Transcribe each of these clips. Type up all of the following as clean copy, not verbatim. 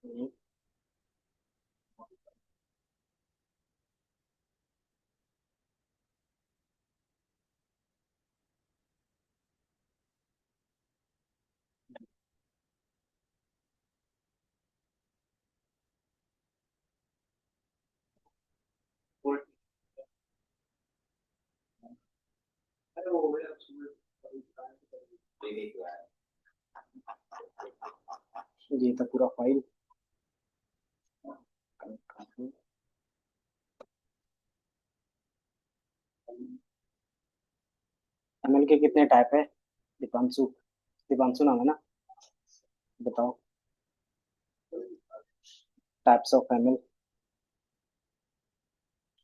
हम्म, ये था पूरा फाइल। एमएल के कितने टाइप है? दीपांशु, दीपांशु नाम है ना? बताओ। टाइप्स ऑफ एमएल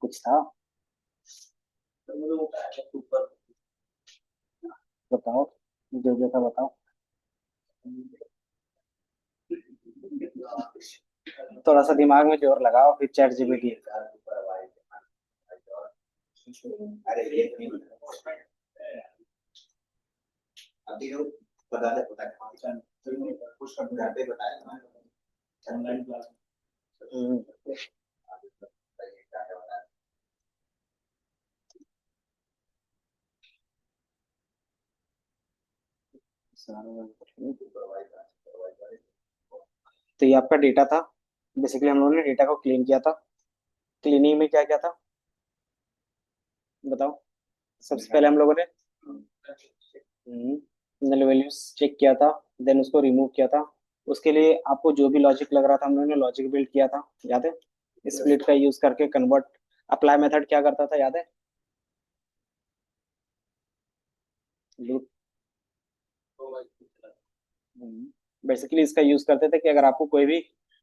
कुछ था? बताओ, जो जो था बताओ। थोड़ा सा दिमाग में जोर लगाओ, फिर चैट जीपीटी। हम्म, तो ये आपका डेटा था। बेसिकली हम लोगों ने डेटा को क्लीन किया था। क्लीनिंग में क्या क्या था बताओ। सबसे पहले हम लोगों ने नल वैल्यूज चेक किया था। देन उसको रिमूव किया था। उसके लिए आपको जो भी लॉजिक लग रहा था हम लोगों ने लॉजिक बिल्ड किया था, याद है? स्प्लिट का यूज करके कन्वर्ट। अप्लाई मेथड क्या करता था, याद है? लूप। बेसिकली इसका यूज करते थे कि अगर आपको कोई भी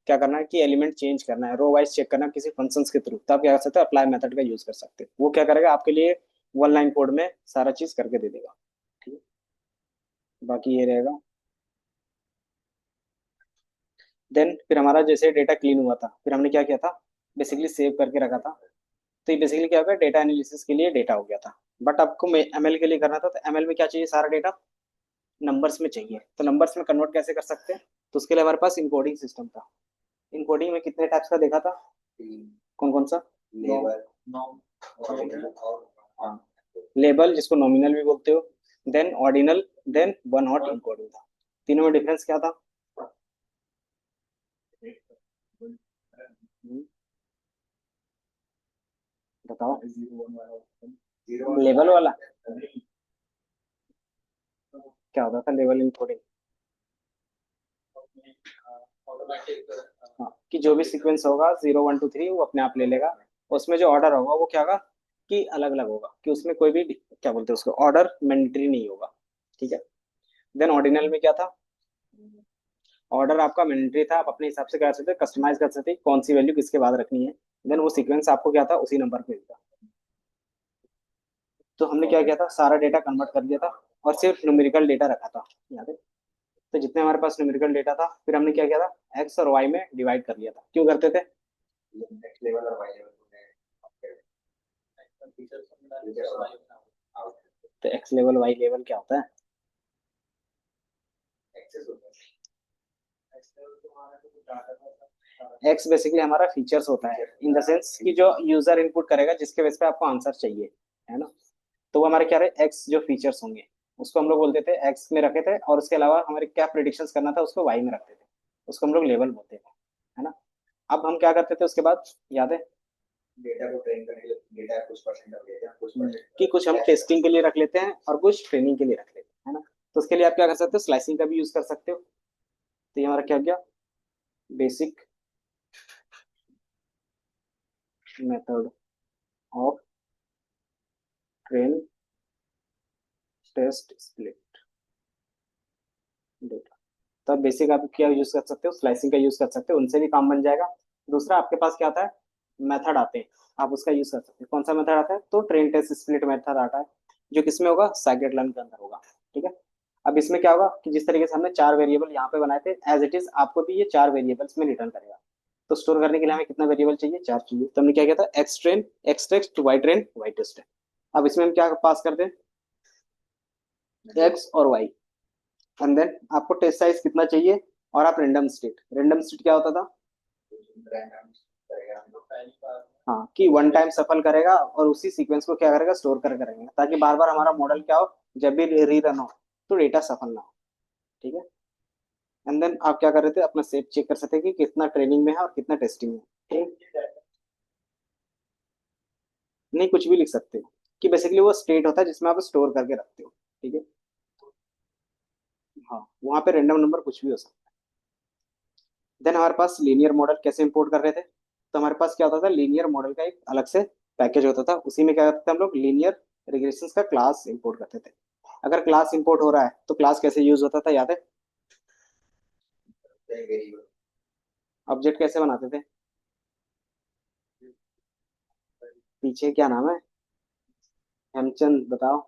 क्या करना है कि एलिमेंट चेंज करना है, रो वाइज चेक करना है किसी फंक्शंस के थ्रू, तो आप क्या कर सकते हो, अप्लाई मेथड का यूज कर सकते हो। वो क्या करेगा आपके लिए, वन लाइन कोड में सारा चीज करके दे देगा। ठीक है। बाकी ये रहेगा। देन फिर हमारा जैसे डेटा क्लीन हुआ था, फिर हमने क्या किया था, बेसिकली सेव करके रखा था। तो ये बेसिकली क्या होगा, डेटा एनालिसिस के लिए डेटा हो गया था। बट आपको एमएल के लिए करना था, तो एमएल में क्या चाहिए, सारा डेटा नंबर्स में चाहिए। तो नंबर्स में कन्वर्ट कैसे कर सकते हैं? तो उसके लिए हमारे पास इनकोडिंग सिस्टम था। इनकोडिंग में कितने टाइप्स का देखा था? कौन कौन सा? लेबल, जिसको नॉमिनल भी बोलते हो। Then ordinal. Then one hot encoding था। तीनों में डिफरेंस क्या था? बताओ। लेबल वाला क्या होता था, लेवल इनकोडिंग? हाँ, कि जो भी सीक्वेंस होगा 0 1 2 3 वो अपने आप ले लेगा। उसमें जो ऑर्डर होगा वो क्या होगा, कि अलग अलग होगा, कि उसमें कोई भी क्या बोलते हैं उसको, ऑर्डर मैंडेटरी नहीं होगा। ठीक है। देन ऑर्डिनल में क्या था? ऑर्डर आपका मैंडेटरी था, आप अपने हिसाब से कर सकते कस्टमाइज कर सकते कौन सी वैल्यू किसके बाद रखनी है। देन वो सीक्वेंस आपको क्या था, उसी नंबर पे मिलता। तो हमने क्या किया था, सारा डेटा कन्वर्ट कर दिया था और सिर्फ न्यूमेरिकल डेटा रखा था, याद है? तो जितने हमारे पास न्यूमेरिकल डेटा था, फिर हमने क्या किया था, एक्स और वाई में डिवाइड कर लिया था। क्यों करते थे? तो एक्स लेवल वाई लेवल क्या होता है? एक्स बेसिकली हमारा फीचर्स होता है, इन द सेंस कि जो यूजर इनपुट करेगा जिसके बेस पे आपको आंसर चाहिए, है ना? तो वो हमारे क्या रहे, एक्स जो फीचर्स होंगे उसको हम लोग बोलते थे, एक्स में रखे थे, और उसके अलावा हमारे क्या प्रिडिक्शंस करना था उसको वाई में रखते थे। उसको हम लोग लेवल बोलते थे, है ना? अब हम क्या करते थे उसके बाद, याद है? कि कुछ हम टेस्टिंग के लिए रख लेते हैं और कुछ ट्रेनिंग के लिए रख लेते हैं, है ना? तो उसके लिए आप क्या कर सकते हो, स्लाइसिंग का भी यूज कर सकते हो। तो ये हमारा क्या हो गया, basic method of train test split data. तो आप बेसिक आप क्या यूज कर सकते हो, स्लाइसिंग का यूज कर सकते हो, उनसे भी काम बन जाएगा। दूसरा आपके पास क्या आता है, मेथड आते हैं, आप उसका यूज कर सकते हैं। कौन सा मेथड आता है, तो ट्रेन टेस्ट स्प्लिट मेथड आता है, जो किसमें होगा, साइकिट लर्न के अंदर होगा। ठीक है। अब इसमें क्या होगा कि जिस तरीके से हमने चार वेरिएबल यहाँ पे बनाए थे, एज इट इज आपको भी ये चार वेरिएबल्स में रिटर्न करेगा। तो स्टोर करने के लिए हमें कितना वेरिएबल चाहिए, चार चाहिए। तो हमने क्या किया था, X train, X test, Y train, Y test. अब इसमें हम क्या पास कर दें, एक्स और वाई। एंड देन आपको टेस्ट साइज कितना चाहिए, और आप रेंडम स्टेट क्या होता था? हाँ, कि वन टाइम सफल करेगा और उसी सीक्वेंस को क्या करेगा, स्टोर कर करेंगे, ताकि बार बार हमारा मॉडल क्या हो, जब भी रीरन हो तो डेटा सफल ना हो। ठीक है। एंड देन आप क्या कर रहे थे, अपना सेट चेक कर सकते हैं कि कितना ट्रेनिंग में है और कितना टेस्टिंग में है। ठीक। नहीं, कुछ भी लिख सकते हो, कि बेसिकली वो स्टेट होता है जिसमें आप स्टोर करके रखते हो। ठीक है। हाँ, वहाँ पे रैंडम नंबर कुछ भी हो सकता है। देन हमारे पास लीनियर मॉडल कैसे इंपोर्ट कर रहे थे, तो हमारे पास क्या होता था, लीनियर मॉडल का एक अलग से पैकेज होता था, उसी में क्या करते थे हम लोग, लीनियर रिग्रेशंस का क्लास इंपोर्ट करते थे। अगर क्लास इंपोर्ट हो रहा है तो क्लास कैसे यूज होता था, याद है? ऑब्जेक्ट कैसे बनाते थे? पीछे क्या नाम है? हेमचंद बताओ।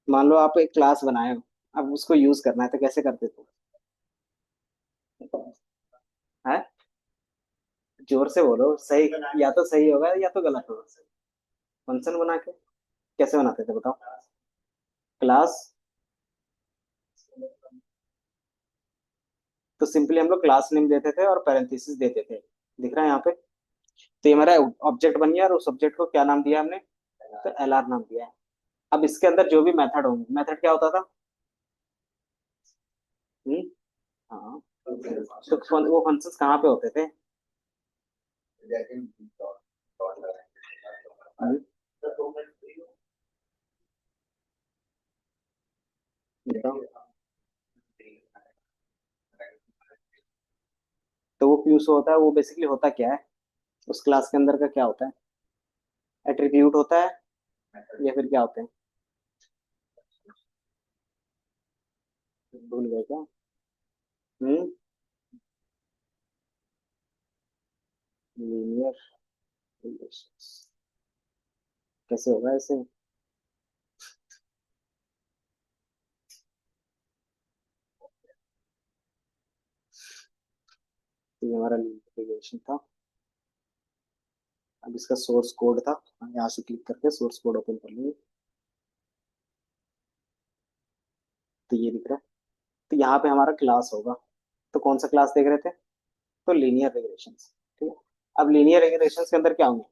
मान लो आप एक क्लास बनाए हो, अब उसको यूज करना है तो कैसे करते थे? है, जोर से बोलो, सही, या तो सही होगा या तो गलत होगा। फंक्शन बना के कैसे बनाते थे बताओ? क्लास, तो सिंपली हम लोग क्लास नेम देते थे और पैरेंथेसिस देते थे। दिख रहा है यहाँ पे? तो ये हमारा ऑब्जेक्ट बन गया और उस ऑब्जेक्ट को क्या नाम दिया हमने, तो एलआर नाम दिया है। अब इसके अंदर जो भी मेथड होंगे, मेथड क्या होता था? हम्म। हाँ, तो वो फंक्शंस कहाँ पे होते थे? हम्म, बताओ। तो वो क्यूस होता है, वो बेसिकली होता क्या है, उस क्लास के अंदर का क्या होता है? एट्रीब्यूट होता है या फिर क्या होते हैं? भूल गए क्या? हम्म। लीनियर रिलेशंस कैसे होगा ऐसे? तो ये हमारा लीनियर रिलेशन था। अब इसका सोर्स कोड था, यहाँ से क्लिक करके सोर्स कोड ओपन कर लेंगे, तो ये दिख रहा है। तो यहाँ पे हमारा क्लास होगा, तो कौन सा क्लास देख रहे थे, तो लीनियर रिग्रेशंस। ठीक है। अब लीनियर रिग्रेशंस के अंदर क्या होंगे,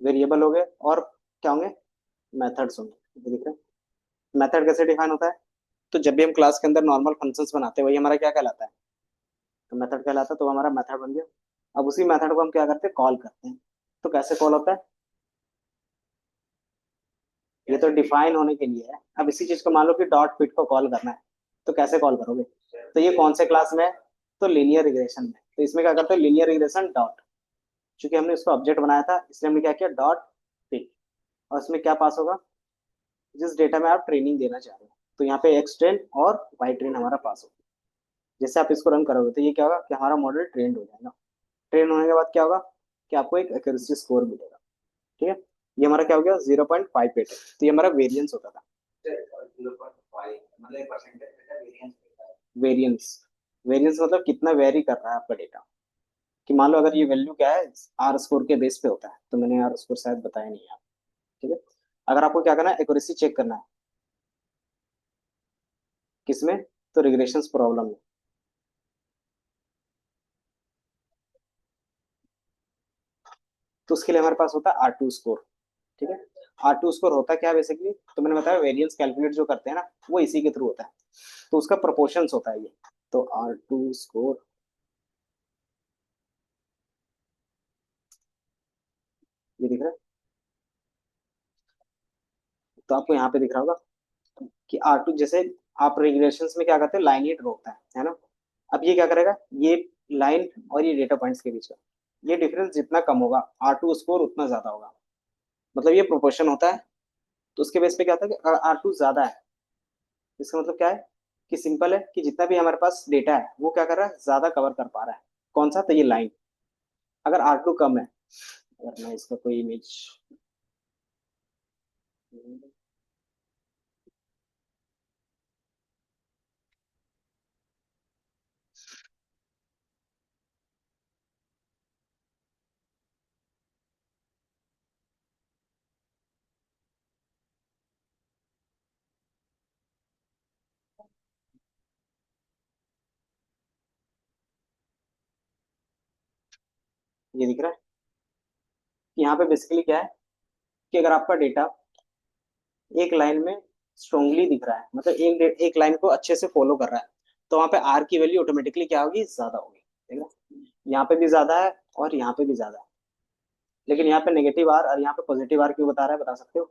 वेरिएबल हो गए और क्या होंगे, मेथड्स होंगे। ये दिख रहा है। मेथड कैसे डिफाइन होता है, तो जब भी हम क्लास के अंदर नॉर्मल फंक्शंस बनाते हैं, वही हमारा क्या कहलाता है, तो मेथड कहलाता है। तो हमारा मेथड बन गया। अब उसी मेथड को हम क्या करते हैं, कॉल करते हैं। तो कैसे कॉल होता है, ये तो डिफाइन होने के लिए है। अब इसी चीज को मान लो कि डॉट फिट को कॉल करना है, तो कैसे कॉल करोगे? तो ये कौन से क्लास में है, तो लीनियर रिग्रेशन में। तो इसमें क्या करते हैं, लीनियर रिग्रेशन डॉट, चूंकि हमने इसको ऑब्जेक्ट बनाया था इसलिए हमने क्या किया, डॉट फिट। और इसमें क्या पास होगा, जिस डेटा में आप ट्रेनिंग देना चाह रहे हो। तो यहाँ पे एक्स ट्रेन और वाई ट्रेन हमारा पास होगा। जैसे आप इसको रन करोगे तो ये क्या होगा, कि हमारा मॉडल ट्रेंड हो जाएगा। ट्रेन होने के बाद क्या होगा, कि आपको एक एक्यूरेसी स्कोर मिलेगा। ठीक है। ये हमारा क्या हो गया, 0.58 है। तो ये हमारा वेरियंस होता था। वेरियंस, वेरियंस मतलब कितना वेरी कर रहा है आपका डेटा। कि मान लो अगर ये वैल्यू क्या है, आर स्कोर के बेस पे होता है, तो मैंने आर स्कोर शायद बताया नहीं है। ठीक है। अगर आपको क्या करना है, एक्यूरेसी चेक करना है, किसमें, तो रिग्रेशंस प्रॉब्लम में। तो उसके लिए हमारे पास होता है R2 स्कोर। ठीक है। R2 स्कोर होता क्या है बेसिकली, तो मैंने बताया वेरिएंस कैलकुलेट जो करते हैं ना, वो इसी के थ्रू होता है। तो उसका प्रोपोर्शंस होता है ये। तो R2 स्कोर, ये दिख रहा है? तो आपको यहाँ पे दिख रहा होगा कि R2 जैसे, आप रेगुलेशंस में क्या करते हैं, लाइन ही ड्रॉ होता है ना। अब ये क्या करेगा, ये लाइन और ये डेटा पॉइंट्स के बीच का ये डिफरेंस जितना कम होगा, R2 स्कोर उतना ज्यादा होगा। मतलब ये प्रोपोर्शन होता है। तो उसके बेस पे क्या होता है कि R2 ज्यादा है, इसका मतलब क्या है, कि सिंपल है कि जितना भी हमारे पास डेटा है वो क्या कर रहा है, ज्यादा कवर कर पा रहा है। कौन सा, तो ये लाइन। अगर R2 कम है, अगर मैं इसका कोई इमेज, ये दिख रहा है। यहाँ पे बेसिकली क्या है कि अगर आपका डेटा एक लाइन में स्ट्रोंगली दिख रहा है, मतलब एक लाइन को अच्छे से फॉलो कर रहा है, तो वहां पे आर की वैल्यू ऑटोमेटिकली क्या होगी, ज्यादा होगी। ठीक है, यहाँ पे भी ज्यादा है और यहाँ पे भी ज्यादा है, लेकिन यहाँ पे नेगेटिव आर और यहाँ पे पॉजिटिव आर क्यों बता रहा है, बता सकते हो?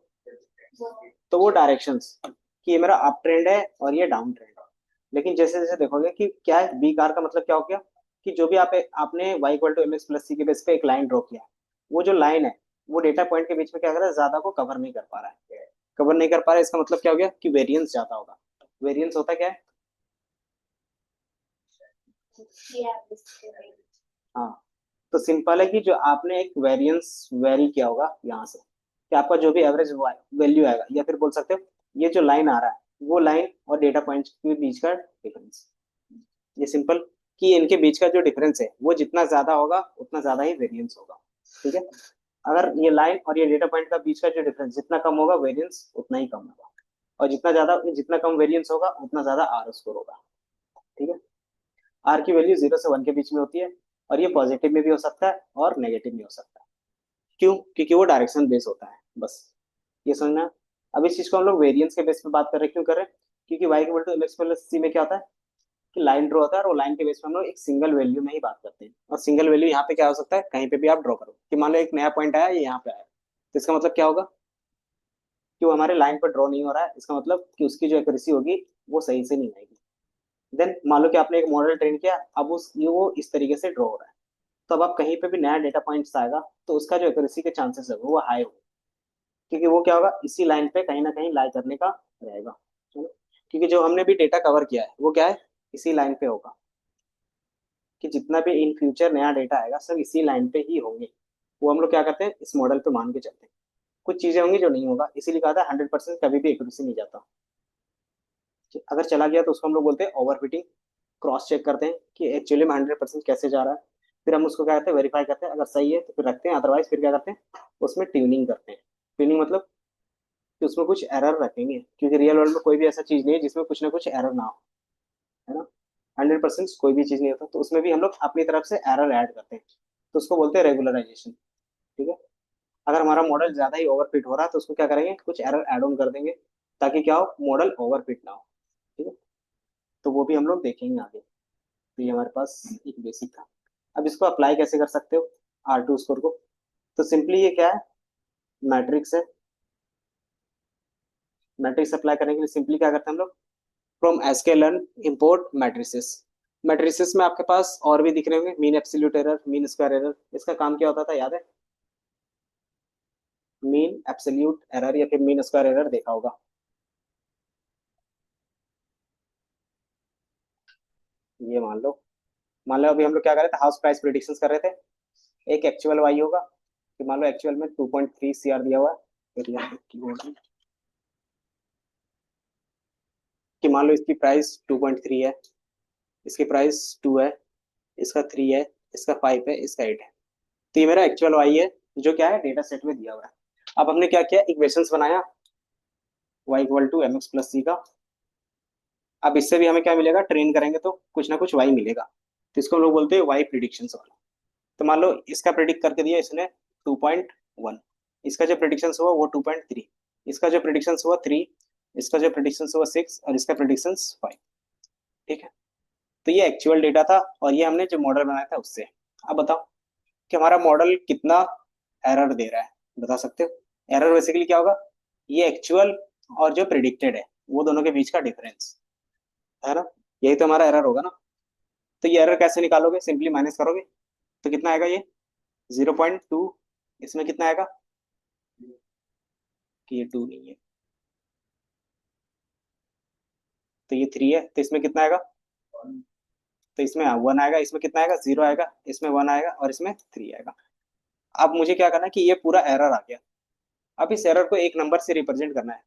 तो वो डायरेक्शंस, कि ये मेरा अप ट्रेंड है और ये डाउन ट्रेंड है। लेकिन जैसे जैसे देखोगे कि क्या है, बी कार का मतलब क्या हो गया, कि जो भी आपने y equal to m x plus c के बेस पे एक लाइन ड्रॉ किया, वो जो लाइन है वो डेटा पॉइंट के बीच में क्या कर रहा है, ज्यादा को कवर नहीं कर पा रहा है। कवर नहीं कर पा रहा है, इसका मतलब क्या हो गया कि वेरिएंस ज्यादा होगा। वेरिएंस होता क्या है? हाँ, तो सिंपल है कि जो आपने एक वेरिएंस वेरी किया होगा यहाँ से, कि आपका जो भी एवरेज वैल्यू आएगा, या फिर बोल सकते हो ये जो लाइन आ रहा है वो लाइन और डेटा पॉइंट के बीच का डिफरेंस, ये सिंपल, कि इनके बीच का जो डिफरेंस है वो जितना ज्यादा होगा उतना ज्यादा ही वेरिएंस होगा। ठीक है, अगर ये लाइन और ये डेटा पॉइंट का बीच का जो डिफरेंस जितना कम होगा, वेरिएंस उतना ही कम होगा, और जितना कम वेरिएंस होगा उतना ज्यादा आर स्कोर होगा। ठीक है, आर की वैल्यू 0 से 1 के बीच में होती है, और ये पॉजिटिव में भी हो सकता है और नेगेटिव में हो सकता है। क्यों? क्योंकि वो डायरेक्शन बेस होता है, बस ये समझना। अब इस चीज को हम लोग वेरिएंस के बेस पे बात कर रहे हैं, क्यों कर रहे हैं? क्योंकि y equal to m x plus c में क्या होता है कि लाइन ड्रॉ होता है, और वो लाइन के बेस पे हम लोग एक सिंगल वैल्यू में ही बात करते हैं, और सिंगल वैल्यू यहाँ पे क्या हो सकता है, कहीं पे भी आप ड्रॉ करो, कि मान लो एक नया पॉइंट आया, ये यहाँ पे आया, तो इसका मतलब क्या होगा कि वो हमारे लाइन पर ड्रॉ नहीं हो रहा है, इसका मतलब कि उसकी जो एक्यूरेसी होगी वो सही से नहीं आएगी। देन मान लो कि आपने एक मॉडल ट्रेन किया, अब वो इस तरीके से ड्रॉ हो रहा है, तो अब आप कहीं पे भी नया डेटा पॉइंट्स आएगा, तो उसका जो एक्यूरेसी के चांसेस है वो हाई होगा, क्योंकि वो क्या होगा, इसी लाइन पे कहीं ना कहीं लाई करने का रहेगा। है ना? क्योंकि जो हमने भी डेटा कवर किया है वो क्या है, इसी लाइन पे होगा, कि जितना भी इन फ्यूचर नया डेटा आएगा सब इसी लाइन पे ही होंगे। वो हम लोग क्या करते हैं, इस मॉडल पे मान के चलते हैं। कुछ चीजें होंगी जो नहीं होगा, इसीलिए कहा था 100% कभी भी एक्यूरेसी नहीं जाता। अगर चला गया तो उसको हम लोग बोलते हैं ओवरफिटिंग। क्रॉस चेक करते हैं कि एक्चुअली में 100% कैसे जा रहा है, फिर हम उसको क्या करते हैं, वेरीफाई करते हैं, अगर सही है तो फिर रखते हैं, अदरवाइज फिर क्या करते हैं, उसमें ट्यूनिंग करते हैं। ट्यूनिंग मतलब कि उसमें कुछ एरर रखेंगे, क्योंकि रियल वर्ल्ड में कोई भी ऐसा चीज नहीं है जिसमें कुछ ना कुछ एरर ना हो। है ना? 100% कोई भी चीज नहीं होता, तो उसमें भी हम लोग अपनी तरफ से एरर ऐड करते हैं, तो उसको बोलते हैं रेगुलराइजेशन। ठीक है, अगर हमारा मॉडल ज्यादा ही ओवरफिट हो रहा है तो उसको क्या करेंगे, कुछ एरर ऐड ऑन कर देंगे, ताकि क्या हो, मॉडल ओवरफिट ना हो। ठीक है, तो वो भी हम लोग देखेंगे आगे। तो ये हमारे पास एक बेसिक था। अब इसको अप्लाई कैसे कर सकते हो, R2 स्कोर को? तो सिंपली ये क्या है, मैट्रिक्स है। मैट्रिक्स अप्लाई करने के लिए सिंपली क्या करते हैं हम लोग, from sklearn import matrices. Matrices में आपके पास और भी दिख रहे होंगे, mean absolute error, mean square error. इसका काम क्या होता था, याद है? मीन एब्सोल्यूट एरर या फिर मीन स्क्वायर एरर देखा होगा। ये मान लो अभी हम लोग क्या कर रहे थे, हाउस प्राइस प्रिडिक्शंस कर रहे थे। एक एक्चुअल वाई होगा, कि मान लो एक्चुअल में 2.3 CR दिया हुआ है, एरिया कीबोर्ड, कि मान लो इसकी प्राइस 2.3 है, इसकी प्राइस 2 है, इसका 3 है, इसका 5 है, इसका 8 है। तो ये मेरा एक्चुअल वाई है, जो क्या है, डेटा सेट में दिया हुआ है। अब हमने क्या किया, इक्वेशंस बनाया, y equal to m x plus c का। अब इससे भी हमें क्या मिलेगा, ट्रेन करेंगे तो कुछ ना कुछ y मिलेगा, तो इसको हम लोग बोलते हैं y प्रिडिक्शन वाला। तो मान लो इसका प्रिडिक्ट करके दिया इसने 2.1, इसका जो प्रिडिक्शन हुआ वो 2.3, इसका जो प्रिडिक्शन हुआ 3, इसका जो प्रिडिक्शन हुआ 6, और इसका प्रिडिक्शन 5। ठीक है, तो ये एक्चुअल डेटा था, और ये हमने जो मॉडल बनाया था उससे। अब बताओ कि हमारा मॉडल कितना एरर दे रहा है, बता सकते हो? एरर बेसिकली क्या होगा, ये एक्चुअल और जो प्रिडिक्टेड है वो दोनों के बीच का डिफरेंस, है ना? यही तो हमारा एरर होगा ना। तो ये एरर कैसे निकालोगे, सिंपली माइनस करोगे, तो कितना आएगा ये 0.2। इसमें कितना आएगा, कि ये 2 नहीं है, तो ये 3 है, तो इसमें कितना आएगा, तो इसमें 1 आएगा, इसमें कितना आएगा, 0 आएगा, इसमें 1 आएगा, और इसमें 3 आएगा। अब मुझे क्या करना है कि ये पूरा एरर आ गया, अब इस एरर को एक नंबर से रिप्रेजेंट करना है,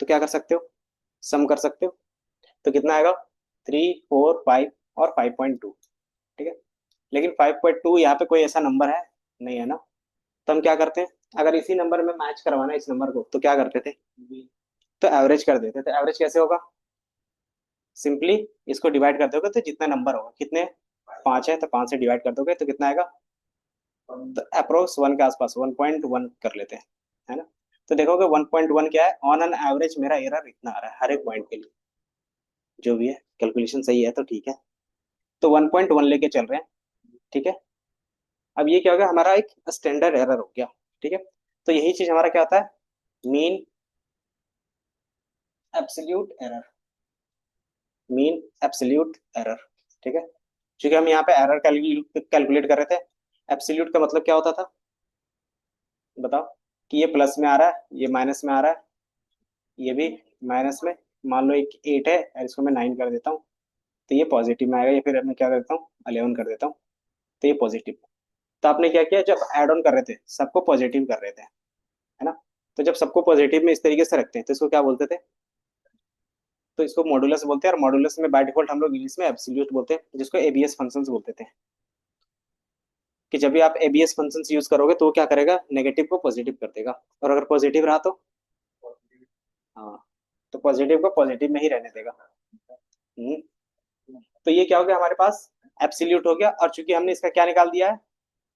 तो क्या कर सकते हो, सम कर सकते हो। तो कितना आएगा, 3, 4, 5 और 5.2। ठीक है, लेकिन 5.2 यहाँ पे कोई ऐसा नंबर है नहीं, है ना? तो हम क्या करते हैं, अगर इसी नंबर में मैच करवाना है इस नंबर को, तो क्या करते थे, तो एवरेज कर देते थे। एवरेज कैसे होगा, सिंपली इसको डिवाइड कर दोगे, तो जितना नंबर होगा, कितने 5 है, तो 5 से डिवाइड कर दोगे तो कितना आएगा, तो अप्रोक्स 1 के आसपास 1.1 कर लेते हैं, है ना। तो देखोगे 1.1 क्या है, ऑन एन एवरेज मेरा एरर इतना आ रहा है हर एक पॉइंट के लिए, जो भी है कैलकुलेशन सही है तो ठीक है। तो 1.1 लेके चल रहे हैं, ठीक है। अब ये क्या हो गया, हमारा एक स्टैंडर्ड एरर हो गया, ठीक है। तो यही चीज हमारा क्या होता है, mean absolute error, mean absolute error, ठीक है। क्योंकि हम यहाँ पे एरर कैलकुलेट कर रहे थे, एब्सोल्यूट का मतलब क्या होता था, बताओ, कि ये प्लस में आ रहा है, ये माइनस में आ रहा है, ये भी माइनस में, मान लो एक 8 है और इसको मैं 9 कर देता हूँ, तो ये पॉजिटिव में आएगा, या फिर मैं क्या कर देता हूँ 11 कर देता हूँ, तो ये पॉजिटिव। तो आपने क्या किया, जब ऐड ऑन कर रहे थे सबको पॉजिटिव कर रहे थे, है ना। तो जब सबको पॉजिटिव में इस तरीके से रखते हैं तो इसको क्या बोलते थे, तो इसको मॉडुलस बोलते हैं, और मॉडुलस में बाय डिफॉल्ट हम लोग इंग्लिश में एब्सोल्यूट बोलते हैं, जिसको एबीएस फंक्शंस बोलते थे। कि जब भी आप एबीएस फंक्शंस यूज करोगे तो वो क्या करेगा, नेगेटिव को पॉजिटिव कर देगा, और अगर पॉजिटिव रहा तो, हाँ, तो पॉजिटिव को पॉजिटिव में ही रहने देगा। हम्म। तो ये क्या हो गया हमारे पास, एब्सोल्यूट हो गया, और चूंकि हमने इसका क्या निकाल दिया है,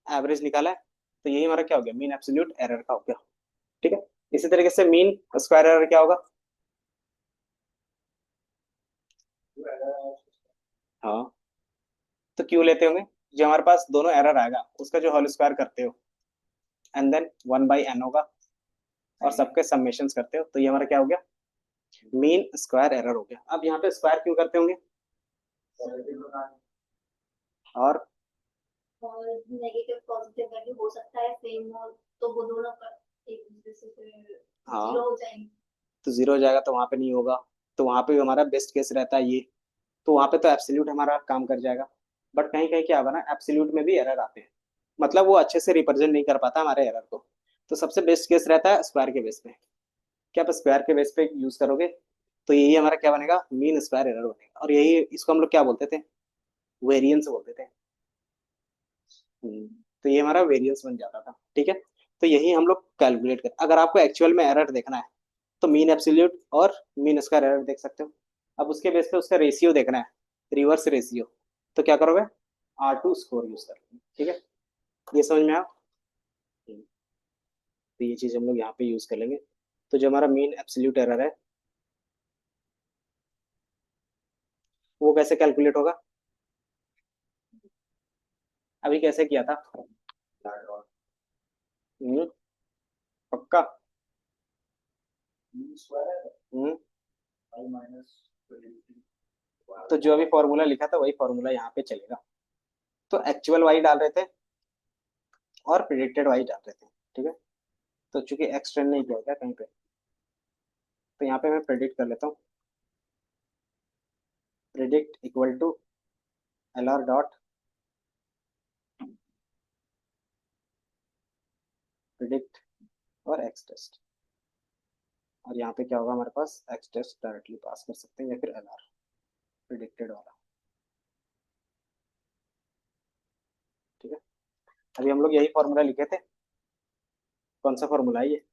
एवरेज निकाला है, तो यही हमारा क्या हो गया, मीन एब्सोल्यूट एरर का हो गया, ठीक है। इसी तरीके से मीन स्क्वायर एरर क्या होगा, हाँ, तो क्यों लेते होंगे, जो हमारे पास दोनों एरर आएगा उसका जो होल स्क्वायर करते हो, एंड देन 1/n होगा, और सबके समेशंस करते हो, तो ये हमारा क्या हो गया, मीन स्क्वायर एरर हो गया। अब यहाँ पे स्क्वायर क्यों करते होंगे, और और नेगेटिव पॉजिटिव वैल्यू हो सकता है सेम हो, तो वो दोनों का एक दूसरे से फिर हाँ, जीरो हो जाएंगे। तो जीरो हो जाएगा तो वहां पे नहीं होगा, तो वहां पे हमारा बेस्ट केस रहता है ये, तो वहां पे तो एब्सोल्यूट हमारा काम कर जाएगा। बट कहीं कहीं क्या होगा ना, एब्सोल्यूट में भी एरर आते हैं, मतलब वो अच्छे से रिप्रेजेंट नहीं कर पाता हमारे एरर को। तो सबसे बेस्ट केस रहता है स्क्वायर के बेस पे, क्या आप स्क्वायर के बेस पे यूज करोगे, तो यही हमारा क्या बनेगा, मीन स्क्वायर एरर बनेगा, और यही इसको हम लोग क्या बोलते थे, वेरिएंस बोलते थे। तो ये हमारा वेरिएंस बन जाता था, ठीक है। तो यही हम लोग कैलकुलेट कर, अगर आपको एक्चुअल में एरर देखना है तो मीन एब्सोल्यूट और मीन स्क्वायर एरर देख सकते हो। अब उसके बेस पे उसका रेशियो देखना है, रिवर्स रेशियो, तो क्या करोगे, R2 स्कोर यूज करोगे, ठीक है। ये समझ में आया। तो ये चीज हम लोग यहाँ पे यूज कर लेंगे। तो जो हमारा मीन एब्सोल्यूट एरर है वो कैसे कैलकुलेट होगा, अभी कैसे किया था, पक्का, हम्म, तो जो अभी फॉर्मूला लिखा था वही फॉर्मूला यहाँ पे चलेगा। तो एक्चुअल वाई डाल रहे थे और प्रिडिक्टेड वाई डाल रहे थे, ठीक है। तो चूंकि एक्सटेंड नहीं किया गया कहीं पे, तो यहाँ पे मैं प्रिडिक्ट कर लेता हूँ, predict equal to L R dot predict और एक्स टेस्ट, और यहाँ पे क्या होगा हमारे पास, एक्स टेस्ट डायरेक्टली पास कर सकते हैं, या फिर एल आर प्रिडिक्टेड वाला, ठीक है। अभी हम लोग यही फॉर्मूला लिखे थे, कौन सा फॉर्मूला है ये,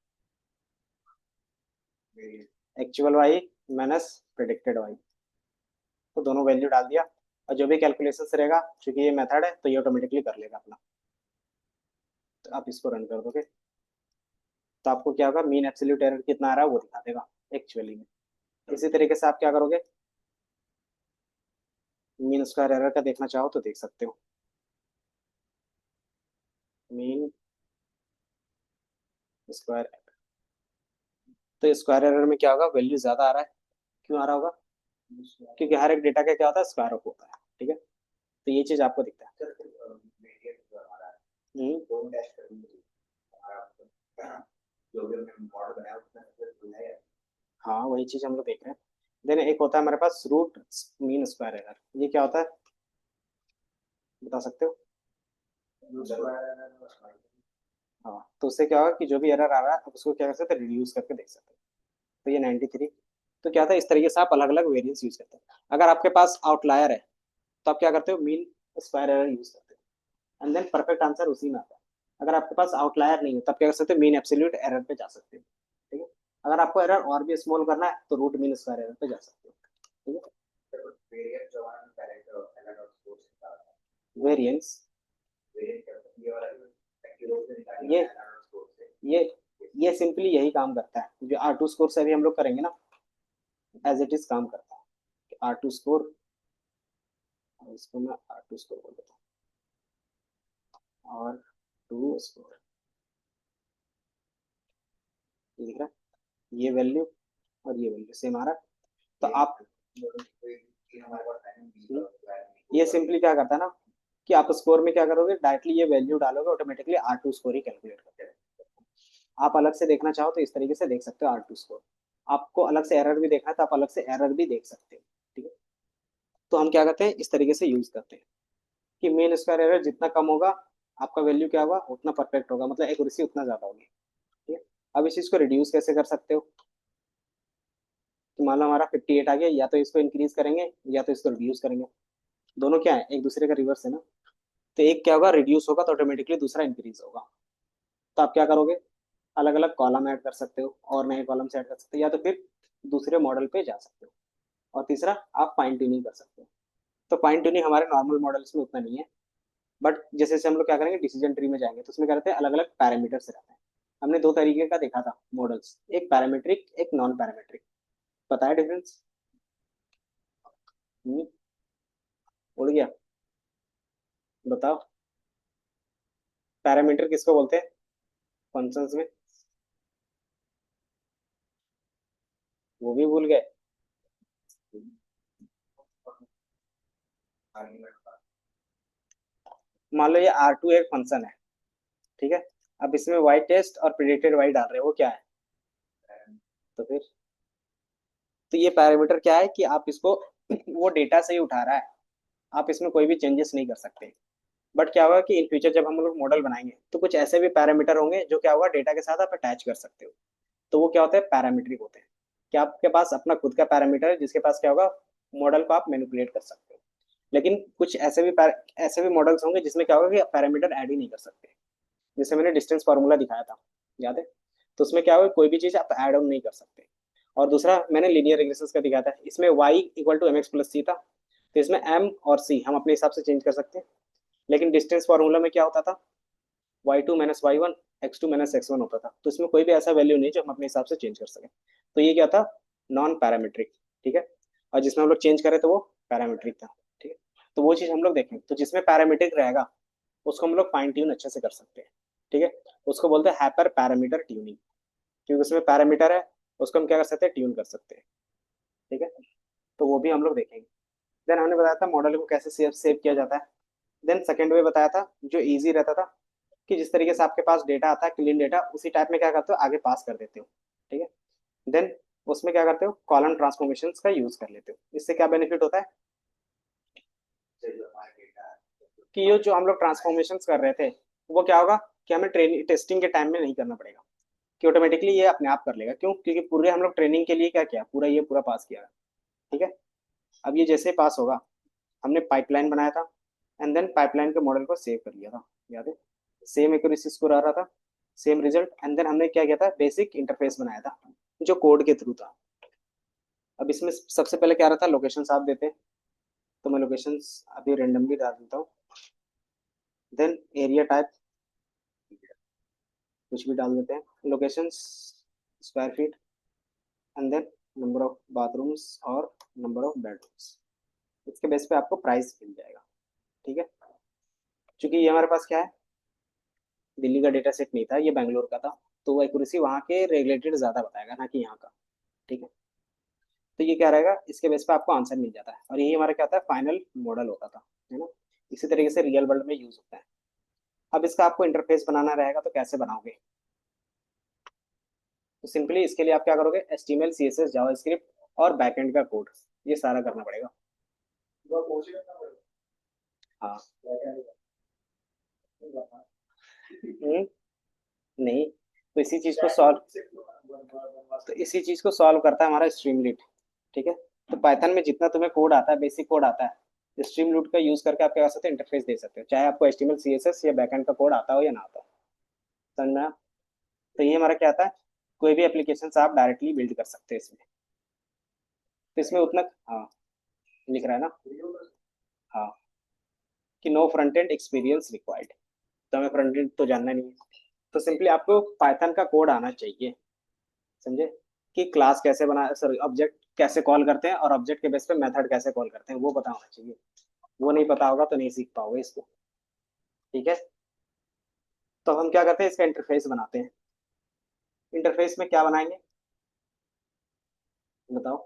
actual Y minus predicted Y, तो दोनों वैल्यू डाल दिया, और जो भी कैलकुलेशन रहेगा, क्योंकि ये मेथड है तो ये ऑटोमेटिकली कर लेगा अपना। तो आप इसको रन कर दोगे तो आपको क्या होगा, मीन एब्सोल्यूट एरर कितना आ रहा है वो दिखा देगा एक्चुअली में। इसी तरीके से आप क्या करोगे, मीन स्क्वायर एरर का देखना चाहो तो देख सकते हो, मीन स्क्वायर, तो स्क्वायर एरर में क्या होगा, वैल्यू ज्यादा आ रहा है, क्यों आ रहा होगा, क्योंकि हर एक डेटा का क्या होता है, स्क्वायर ऑफ होता है, ठीक है। तो ये चीज आपको दिखता है। हम्म, हाँ वही चीज हम लोग देख रहे हैं। देन एक होता है हमारे पास रूट मीन स्क्वायर एरर, ये क्या होता है, बता सकते हो। हाँ, तो उससे क्या होगा कि जो भी एरर आ रहा है आप उसको क्या कर सकते हैं, रिड्यूस करके देख सकते हैं। तो ये 93, तो क्या था, इस तरीके से आप अलग अलग वेरिएंस यूज करते हैं। अगर आपके पास आउटलायर है तो आप क्या करते हो, मीन स्क्वायर एरर यूज करते हो, एंड देन परफेक्ट आंसर उसी में आता है। अगर आपके पास आउटलायर नहीं है तब क्या कर सकते हो, मीन एब्सोल्यूट एरर पे जा सकते हो, ठीक है। अगर आपको एरर और भी स्मॉल करना है तो रूट मीन स्क्वायर एरर पे जा सकते हो, ठीक है। वेरिएंस, ये ये ये सिंपली यही काम करता है जो R2 स्कोर से अभी हम लोग करेंगे ना, एज इट इज काम करता है। R2 स्कोर, इसको मैं R2 स्कोर बोल देता हूँ, R2 स्कोर, ये दिख रहा है, ये वैल्यू और ये वैल्यू सेम आ रहा है। तो आप ये सिंपली क्या करता है ना कि आप स्कोर में क्या करोगे, डायरेक्टली ये वैल्यू डालोगे, ऑटोमेटिकली R2 स्कोर ही कैलकुलेट कर देगा। आप अलग से देखना चाहो तो इस तरीके से देख सकते हो R2 स्कोर। आपको अलग से एरर भी देखना है तो आप अलग से एरर भी देख सकते हो, ठीक है। तो हम क्या करते हैं, इस तरीके से यूज करते हैं कि मेन स्क्वायर एरर जितना कम होगा, आपका वैल्यू क्या होगा उतना परफेक्ट होगा, मतलब एक्यूरेसी उतना ज्यादा होगी, ठीक है। अब इस चीज को रिड्यूस कैसे कर सकते हो, तो मान लो हमारा 58 आ गया, या तो इसको इंक्रीज करेंगे या तो इसको रिड्यूस करेंगे। दोनों क्या है, एक दूसरे का रिवर्स है ना। तो एक क्या होगा, रिड्यूस होगा तो ऑटोमेटिकली दूसरा इंक्रीज होगा। तो आप क्या करोगे, अलग अलग कॉलम ऐड कर सकते हो और नए कॉलम से ऐड कर सकते हो, या तो फिर दूसरे मॉडल पे जा सकते हो। और तीसरा, आप फाइन ट्यूनिंग कर सकते हो। तो फाइन ट्यूनिंग हमारे नॉर्मल मॉडल्स में उतना नहीं है, बट जैसे जैसे हम लोग क्या करेंगे, डिसीजन ट्री में जाएंगे तो उसमें क्या रहते हैं, अलग अलग पैरामीटर्स रहते हैं। हमने दो तरीके का देखा था मॉडल्स, एक पैरामीट्रिक एक नॉन पैरामीट्रिक। पता है डिफरेंस? उड़ गया, बताओ। पैरामीटर किसको बोलते हैं फंक्शंस में? वो भी भूल गए। मान लो ये R2 एक फंक्शन है, ठीक है। अब इसमें वाई टेस्ट और प्रिडिक्टेड वाई डाल रहे हो, वो क्या है? तो फिर, तो ये पैरामीटर क्या है कि आप इसको वो डेटा से ही उठा रहा है, आप इसमें कोई भी चेंजेस नहीं कर सकते। बट क्या होगा कि इन फ्यूचर जब हम लोग मॉडल बनाएंगे तो कुछ ऐसे भी पैरामीटर होंगे जो क्या होगा, डेटा के साथ आप अटैच कर सकते हो। तो वो क्या होता है, पैरामीट्रिक होते हैं। कि आपके पास अपना खुद का पैरामीटर है जिसके पास क्या होगा, मॉडल को आप मैनिपुलेट कर सकते हो। लेकिन कुछ ऐसे भी मॉडल्स होंगे जिसमें क्या होगा कि आप पैरामीटर ऐड ही नहीं कर सकते। जैसे मैंने डिस्टेंस फार्मूला दिखाया था, याद है? तो उसमें क्या होगा, कोई भी चीज आप ऐड ऑन नहीं कर सकते। और दूसरा मैंने लीनियर रिग्रेशन का दिखाया था, इसमें y equal to mx plus c था, तो इसमें m और c हम अपने हिसाब से चेंज कर सकते हैं। लेकिन डिस्टेंस फार्मूला में क्या होता था, y2 minus Y one, x2 minus X one होता था। तो इसमें कोई भी ऐसा वैल्यू नहीं जो हम अपने हिसाब से चेंज कर सकें। तो ये क्या था, नॉन पैरामीट्रिक, ठीक है। और जिसमें हम लोग चेंज करें तो वो पैरामीट्रिक था, ठीक है। तो वो चीज हम लोग देखें, तो जिसमें पैरामीट्रिक रहेगा उसको हम लोग फाइन ट्यून अच्छे से कर सकते हैं, ठीक है। उसको बोलते हैं हाइपर पैरामीटर ट्यूनिंग, क्योंकि उसमें पैरामीटर है, उसको हम क्या कर सकते हैं, ट्यून कर सकते हैं, ठीक है। तो वो भी हम लोग देखेंगे। देन हमने बताया था मॉडल को कैसे सेव सेव किया जाता है। देन सेकेंड वे बताया था जो इजी रहता था, कि जिस तरीके से आपके पास डेटा आता है क्लीन डेटा, उसी टाइप में क्या करते हो, आगे पास कर देते हो, ठीक है। देन उसमें क्या करते हो, कॉलम ट्रांसफॉर्मेशन का यूज कर लेते हो। इससे क्या बेनिफिट होता है कि ये जो हम लोग ट्रांसफॉर्मेशन कर रहे थे, वो क्या होगा कि हमें ट्रेनिंग टेस्टिंग के टाइम में नहीं करना पड़ेगा, कि ऑटोमेटिकली ये अपने आप कर लेगा। क्यों? क्योंकि पूरे हम लोग ट्रेनिंग के लिए क्या किया, पूरा ये पूरा पास किया, ठीक है। अब ये जैसे पास होगा, हमने पाइपलाइन बनाया था, एंड देन पाइपलाइन के मॉडल को सेव कर लिया था, याद है? सेम एक्यूरेसी स्कोर आ रहा था, सेम रिजल्ट। एंड देन हमने क्या किया था, बेसिक इंटरफेस बनाया था जो कोड के थ्रू था। अब इसमें सबसे पहले क्या रहता है, लोकेशन आप देते हैं, तो मैं लोकेशन अभी रेंडमली डाल देता हूँ। देन एरिया टाइप कुछ भी डाल देते हैं, location square feet, and then number of bathrooms और नंबर ऑफ बेडरूम्स। इसके बेस पे आपको प्राइस मिल जाएगा, ठीक है। क्योंकि ये हमारे पास क्या है, दिल्ली का डेटा सेट नहीं था, ये बैंगलोर का था, तो वो एक्यूरेसी वहाँ के रिलेटेड ज्यादा बताएगा ना कि यहाँ का, ठीक है। तो ये क्या रहेगा, इसके बेस पे आपको आंसर मिल जाता है, और यही हमारा क्या होता है, फाइनल मॉडल होता था, है ना। इसी तरीके से रियल वर्ल्ड में यूज होता है। अब इसका आपको इंटरफेस बनाना रहेगा तो कैसे बनाओगे, तो सिंपली इसके लिए आप क्या करोगे, HTML CSS जावास्क्रिप्ट और बैकएंड का कोड, ये सारा करना पड़ेगा। हाँ। हम्म, नहीं, तो इसी चीज को सॉल्व करता है हमारा स्ट्रीमलीट, ठीक है। तो पाइथन में जितना तुम्हें कोड आता है, बेसिक कोड आता है, स्ट्रीमलीट का यूज करके आप क्या कर सकते हो, इंटरफेस दे सकते हो, चाहे आपको HTML CSS या बैकएंड का कोड आता हो या ना आता हो। समझ में आया? तो ये हमारा क्या आता है, कोई भी एप्लीकेशन आप डायरेक्टली बिल्ड कर सकते हैं इसमें। तो इसमें उतना, हाँ, लिख रहा है ना, हाँ, कि no front end experience required. तो हमें फ्रंट एंड तो जानना नहीं है, तो सिंपली आपको पाइथन का कोड आना चाहिए, समझे, कि क्लास कैसे बना, सॉरी ऑब्जेक्ट कैसे कॉल करते हैं और ऑब्जेक्ट के बेस पे मेथड कैसे कॉल करते हैं वो पता होना चाहिए। वो नहीं पता होगा तो नहीं सीख पाओगे इसको, ठीक है। तो हम क्या करते हैं, इसका इंटरफेस बनाते हैं। इंटरफेस में क्या बनाएंगे बताओ।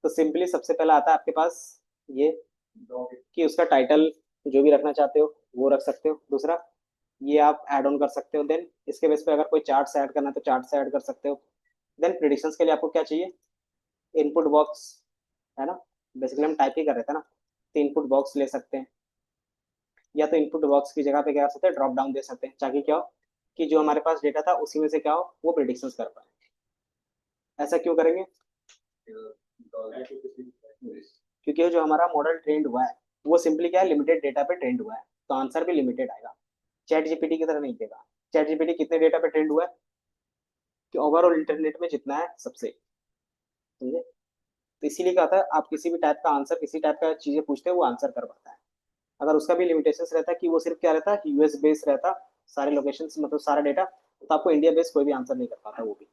तो सिंपली सबसे पहला आता है आपके पास ये, कि उसका टाइटल जो भी रखना चाहते हो वो रख सकते हो। दूसरा ये आप ऐड ऑन कर सकते हो। देन इसके बेस पे अगर कोई चार्ट ऐड करना है तो चार्ट ऐड कर सकते हो। देन प्रिडिक्शंस के लिए आपको क्या चाहिए, इनपुट बॉक्स, है ना। बेसिकली हम टाइप ही कर रहे थे ना, तो इनपुट बॉक्स ले सकते हैं, या तो इनपुट बॉक्स की जगह पे क्या कर सकते हैं, ड्रॉप डाउन दे सकते हैं, ताकि क्या हो कि जो हमारे पास डेटा था उसी में से क्या हो वो प्रिडिक्शंस कर पाए। ऐसा क्यों करेंगे, क्योंकि जो हमारा मॉडल ट्रेंड हुआ है वो सिंपली क्या है, लिमिटेड डेटा पे ट्रेंड हुआ है, तो आंसर भी लिमिटेड आएगा। चैट जीपीटी की तरह नहीं देगा। चैट जीपीटी कितने डेटा पे ट्रेंड हुआ है, कि ओवरऑल इंटरनेट में जितना है सबसे, समझे। तो इसीलिए क्या होता है, आप किसी भी टाइप का आंसर, किसी टाइप का चीजें पूछते हैं वो आंसर कर पाता है। अगर उसका भी लिमिटेशंस रहता है कि वो सिर्फ क्या रहता है, यूएस बेस्ड रहता, सारे लोकेशन मतलब सारा डेटा, तो आपको इंडिया बेस्ड कोई भी आंसर नहीं कर पाता वो भी।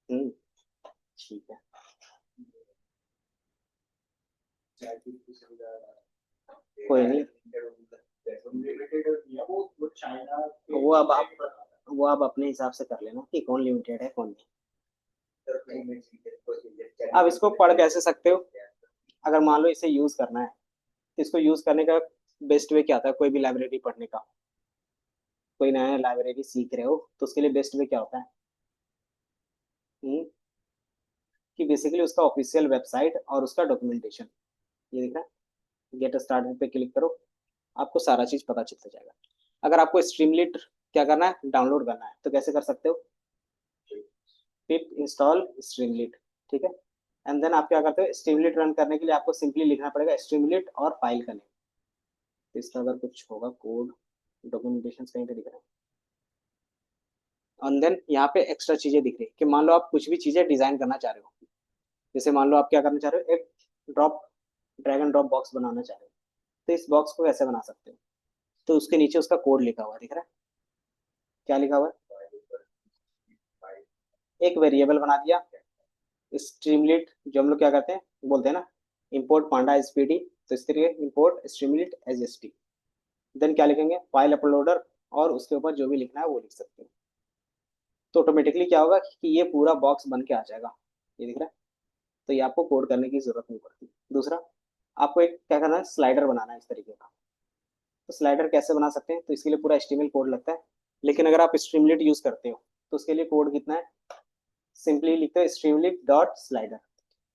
हम्म, ठीक है। कोई नहीं, वो आप अपने हिसाब से कर लेना कि कौन लिमिटेड है कौन नहीं। आप इसको पढ़ कैसे सकते हो, अगर मान लो इसे यूज करना है तो इसको यूज करने का बेस्ट वे क्या होता है, कोई भी लाइब्रेरी पढ़ने का, कोई नया लाइब्रेरी सीख रहे हो तो उसके लिए बेस्ट वे क्या होता है, हम्म, कि बेसिकली उसका ऑफिशियल वेबसाइट और उसका डॉक्यूमेंटेशन, ये दिख रहा है, गेट स्टार्टेड पे क्लिक करो, आपको सारा चीज पता चलता जाएगा। अगर आपको स्ट्रीमलीट क्या करना है, डाउनलोड करना है, तो कैसे कर सकते हो, पिप इंस्टॉल स्ट्रीमलीट, ठीक है। एंड देन आप क्या करते हो, स्ट्रीमलीट रन करने के लिए आपको सिंपली लिखना पड़ेगा स्ट्रीमलीट और फाइल का नेम। तो इसका अगर कुछ होगा कोड, डॉक्यूमेंटेशन कहीं पे दिख रहा है, एंड देन यहाँ पे एक्स्ट्रा चीजें दिख रही है, कि मान लो आप कुछ भी चीजें डिजाइन करना चाह रहे हो, जैसे मान लो आप क्या करना चाह रहे हो, एक drop drag and drop box बनाना चाह रहे हो, तो इस बॉक्स को कैसे बना सकते हो, तो उसके नीचे उसका कोड लिखा हुआ है, दिख रहा है, क्या लिखा हुआ है, एक वेरिएबल बना दिया स्ट्रीमलीट, जो हम लोग क्या करते हैं बोलते हैं ना, इंपोर्ट पांडा एसपीडी, तो इस तरीके import streamlit as s t. Then क्या लिखेंगे, फाइल अपलोडर, और उसके ऊपर जो भी लिखना है वो लिख सकते हैं। तो ऑटोमेटिकली क्या होगा कि ये पूरा बॉक्स बन के आ जाएगा, ये दिख रहा है। तो ये आपको कोड करने की जरूरत नहीं पड़ती। दूसरा, आपको एक क्या करना है, स्लाइडर बनाना है इस तरीके का। तो स्लाइडर कैसे बना सकते हैं, तो इसके लिए पूरा एचटीएमएल कोड लगता है, लेकिन अगर आप स्ट्रीमलीट यूज करते हो तो उसके लिए कोड कितना है, सिंपली लिखते हो स्ट्रीमलीट डॉट स्लाइडर।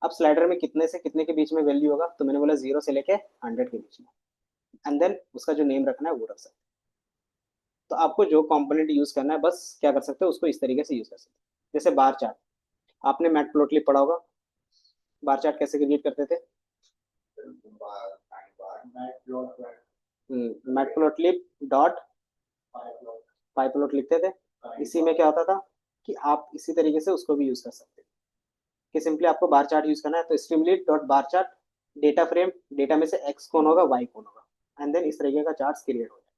अब स्लाइडर में कितने से कितने के बीच में वैल्यू होगा, तो मैंने बोला 0 से लेके 100 के बीच में, एंड देन उसका जो नेम रखना है वो रख सकते हैं। तो आपको जो कंपोनेंट यूज करना है बस क्या कर सकते हो, उसको इस तरीके से यूज कर सकते हो। जैसे बार चार्ट, आपने मैटप्लोटलिब पढ़ा होगा, बार चार्ट कैसे क्रिएट करते थे, मैटप्लोटलिब डॉट पाइपलोट लिखते थे। इसी में क्या होता था कि आप इसी तरीके से उसको भी यूज कर सकते हैं, कि सिंपली आपको बार चार्ट यूज करना है तो streamlit dot bar chart, data frame, data में से एक्स कौन होगा वाई कौन होगा, एंड देन इस तरीके का चार्ट क्रिएट हो जाए।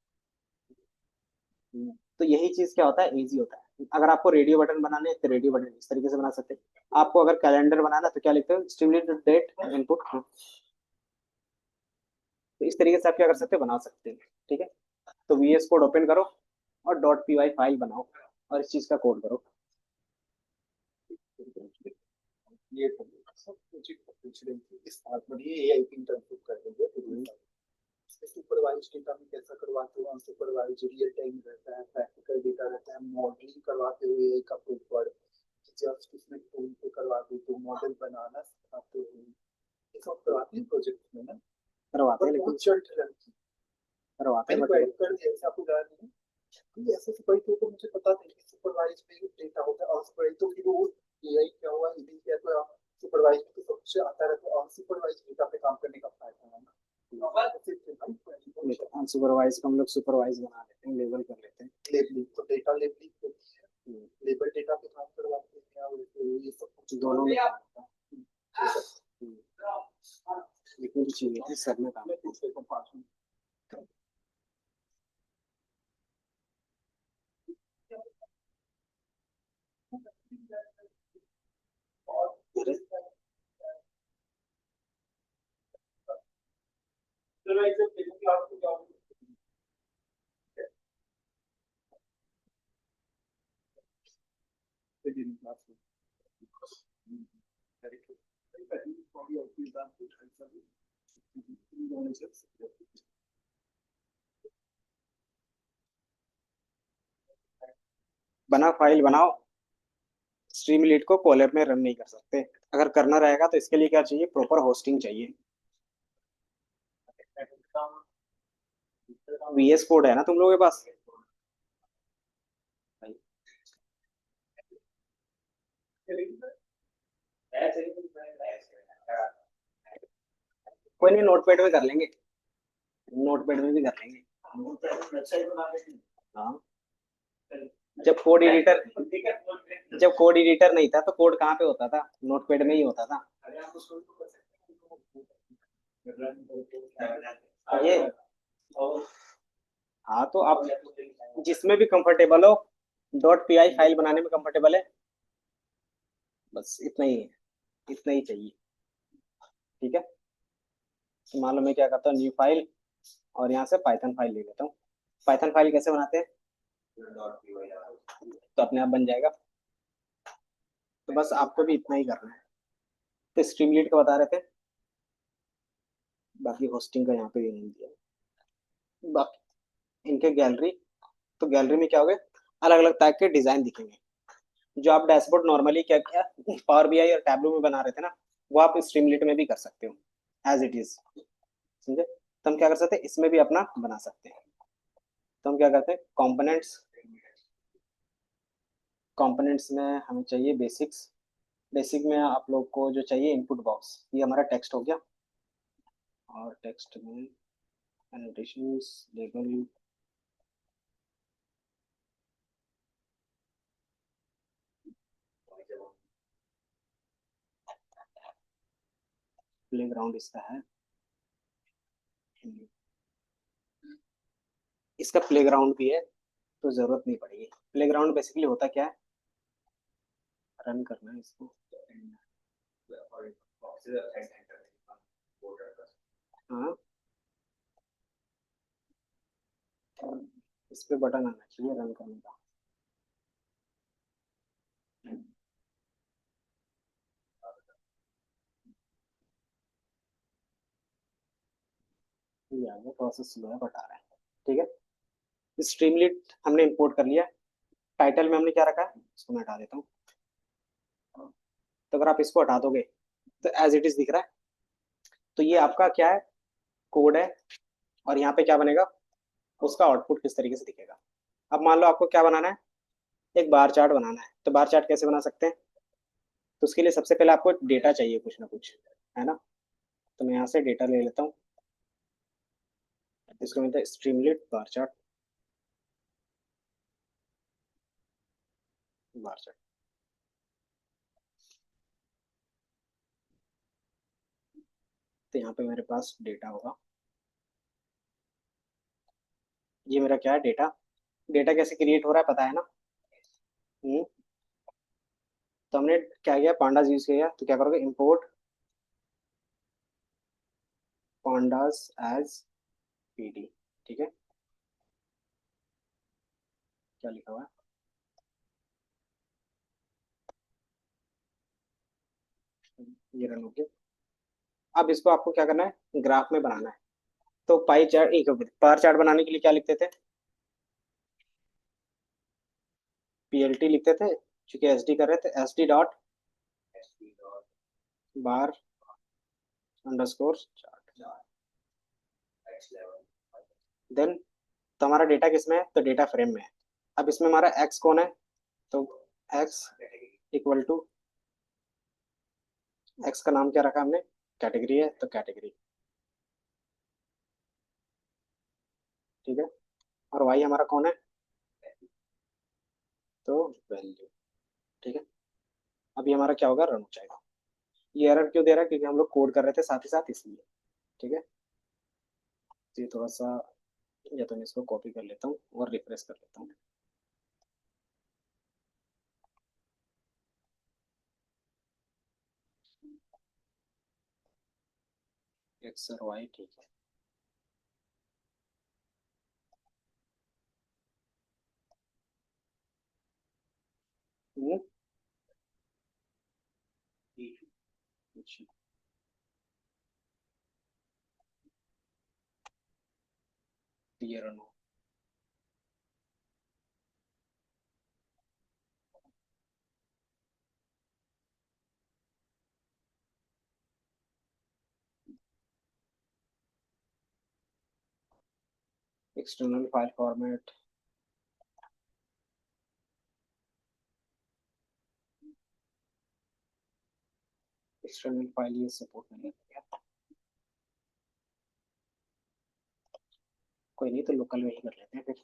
तो यही चीज क्या होता है, इजी होता है। अगर आपको रेडियो बटन बनाने हैं तो रेडियो बटन इस तरीके से बना सकते हैं। आपको अगर कैलेंडर बनाना है तो क्या लिखते हो, स्ट्रीमलीट डेट इनपुट, तो इस तरीके से आप क्या कर सकते हो, बना सकते हैं, ठीक है। तो वीएस कोड ओपन करो और डॉट पी वाई फाइल बनाओ और इस चीज का कोड करो। ये सब कुछ पूछ रही थी इस बात में ये एआई की इंटरव्यू कर देंगे तो सुपरवाइज डेटा में कैसा करवाते हो, अनसुपरवाइज रियल टाइम रहता है, प्रैक्टिकल डेटा रहता है, मॉडलिंग करवाते हुए एआई का ऊपर जस्ट इसमें टूल पे करवाते तो मॉडल बनाना सिखाते हो, ये सब करवाते हैं प्रोजेक्ट में ना, करवाते हैं लेकिन चल्ट रहती करवाते हैं मैंने कर दिया ऐसा आपको जान नहीं कि ऐसे सुपरवाइज तो मुझे पता नहीं कि सुपरवाइज में डेटा होता है और सुपरवाइज तो फिर वो एआई क्या हुआ इधर क्या तो सुपरवाइज में तो सबसे आता रहता है और सुपरवाइज डेटा पे काम करने का फायदा है ना, अनसुपरवाइज को हम लोग सुपरवाइज बना लेते हैं, लेबल कर लेते हैं, लेबलिंग तो डेटा लेबलिंग लेबल डेटा पे काम करवाते हैं और ये सब कुछ दोनों में लेकिन चाहिए सर में काम बनाओ, फाइल बनाओ। स्ट्रीमलीट को कोलैब में रन नहीं कर सकते। अगर करना रहेगा तो इसके लिए क्या चाहिए, प्रॉपर होस्टिंग चाहिए। वीएस कोड है ना तुम लोगों के पास? कोई नहीं, नोटपैड में कर लेंगे। नोटपैड में भी कर लेंगे। हाँ। जब कोड एडिटर जब कोड एडिटर नहीं था तो कोड कहाँ पे होता था? नोटपैड में ही होता था। ये, हाँ तो आप जिसमें भी कंफर्टेबल हो, डॉट पी आई फाइल बनाने में कंफर्टेबल है, बस इतना ही है। इतना ही चाहिए। ठीक है। तो मान लो मैं क्या करता हूँ, न्यू फाइल, और यहाँ से पाइथन फाइल ले लेता हूँ। पाइथन फाइल कैसे बनाते हैं? तो अपने आप बन जाएगा। तो बस आपको भी इतना ही करना है। तो स्ट्रीमलीट का बता रहे थे, बाकी होस्टिंग का यहाँ पे भी नहीं दिया। बाकी इनके गैलरी, तो गैलरी में क्या होगा, अलग अलग टाइप के डिजाइन दिखेंगे। जो आप डैशबोर्ड नॉर्मली क्या क्या पावर बीआई और टैब्लो में बना रहे थे ना, वो आप स्ट्रीमलीट में भी कर सकते हो, एज इट इज। समझे? तो हम क्या कर सकते हैं, इसमें भी अपना बना सकते हैं। तो हम क्या करते हैं, कंपोनेंट्स। कंपोनेंट्स में हमें चाहिए बेसिक्स। बेसिक में आप लोग को जो चाहिए, इनपुट बॉक्स, ये हमारा टेक्स्ट हो गया। और टेक्स्ट में एनोटेशंस, लेबल, प्लेग्राउंड इसका है। इसका प्लेग्राउंड भी है, तो जरूरत नहीं पड़ेगी। प्लेग्राउंड बेसिकली होता क्या है, रन करना है इसको। हाँ, इस पे बटन आना चाहिए रन करने का। ये आ गया, प्रोसेस स्लो है बट आ रहा है। ठीक है। स्ट्रीमलीट हमने इंपोर्ट कर लिया। टाइटल में हमने क्या रखा है, इसको मैं हटा देता हूँ। तो अगर आप इसको हटा दोगे तो एज इट इज दिख रहा है। तो ये आपका क्या है, कोड है। और यहाँ पे क्या बनेगा, उसका आउटपुट किस तरीके से दिखेगा। अब मान लो आपको क्या बनाना है, एक बार चार्ट बनाना है। तो बार चार्ट कैसे बना सकते हैं? तो उसके लिए सबसे पहले आपको डेटा चाहिए कुछ ना कुछ, है ना। तो मैं यहाँ से डेटा ले लेता हूँ। इसको मिलता है स्ट्रीमलीट बार चार्ट। बार चार्ट, तो यहाँ पे मेरे पास डेटा होगा। ये मेरा क्या है, डेटा। डेटा कैसे क्रिएट हो रहा है पता है ना? हम्म। तो हमने क्या किया, पांडास यूज किया। तो क्या करोगे, इंपोर्ट पांडास एज पीडी। ठीक है। क्या लिखा हुआ है, ये रन हो गया। अब इसको आपको क्या करना है, ग्राफ में बनाना है। तो पाई चार्ट, एक बार चार्ट बनाने के लिए क्या लिखते थे, पीएलटी लिखते थे। चूंकि एस डी कर रहे थे, S D dot bar underscore chart. Then तो हमारा डेटा किसमें है, तो डेटा फ्रेम में है। अब इसमें हमारा एक्स कौन है, तो एक्स इक्वल टू, एक्स का नाम क्या रखा हमने, कैटेगरी है तो कैटेगरी। ठीक है। और वाई हमारा कौन है, तो वैल्यू। ठीक है। अभी हमारा क्या होगा, रन हो जाएगा। ये एरर क्यों दे रहा है, क्योंकि हम लोग कोड कर रहे थे साथ ही साथ, इसलिए। ठीक है। तो ये थोड़ा सा, या तो मैं इसको कॉपी कर लेता हूँ और रिफ्रेश कर लेता हूँ। एक्स और वाई, ठीक है। हम्म, अच्छा, ये रन हो। External file format, external file ये सपोर्ट नहीं है, कोई नहीं, तो लोकल में ही कर लेते हैं फिर,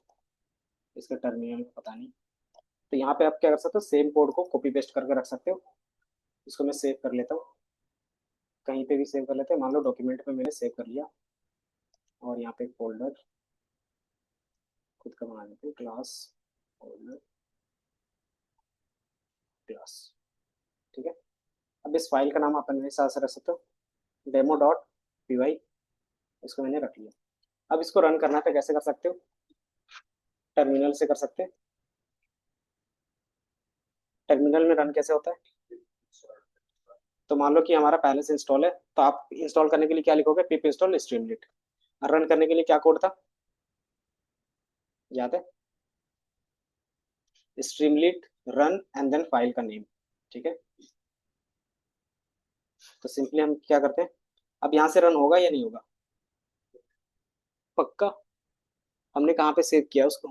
इसका टर्मिनल पता नहीं। तो यहाँ पे आप क्या कर सकते हो, सेम कोड को कॉपी पेस्ट करके रख सकते हो। इसको मैं सेव कर लेता हूँ, कहीं पे भी सेव कर लेते हैं, मान लो डॉक्यूमेंट पे मैंने सेव कर लिया, और यहाँ पे एक फोल्डर खुद का बना देते हैं, क्लास फोल्डर क्लास। ठीक है, अब इस फाइल का नाम अपन हिसाब से रख सकते हो, डेमो डॉट पी वाई, इसको मैंने रख लिया। अब इसको रन करना है तो कैसे कर सकते हो, टर्मिनल से कर सकते हैं। टर्मिनल में रन कैसे होता है, तो मान लो कि हमारा पहले से इंस्टॉल है, तो आप इंस्टॉल करने के लिए क्या लिखोगे, पिप इंस्टॉल स्ट्रीमलीट। रन करने के लिए क्या कोड था, याद है, स्ट्रीमलीट रन एंड देन फाइल का नेम। ठीक है, तो सिंपली हम क्या करते हैं, अब यहाँ से रन होगा या नहीं होगा, पक्का। हमने कहाँ पे सेव किया उसको,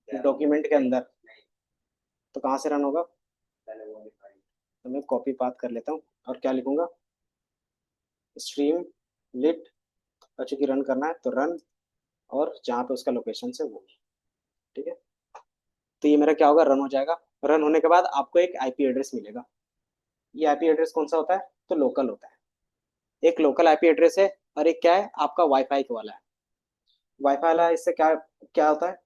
डॉक्यूमेंट के अंदर, तो कहाँ से रन होगा, तो मैं कॉपी पाथ कर लेता हूँ, और क्या लिखूंगा, स्ट्रीम लिट, और चूंकि रन करना है तो रन, और जहाँ पे उसका लोकेशन से वो। ठीक है, तो ये मेरा क्या होगा, रन हो जाएगा। रन होने के बाद आपको एक आईपी एड्रेस मिलेगा। ये आईपी एड्रेस कौन सा होता है, तो लोकल होता है। एक लोकल आईपी एड्रेस है, और एक क्या है, आपका वाईफाई वाला है। वाईफाई वाला इससे क्या क्या होता है,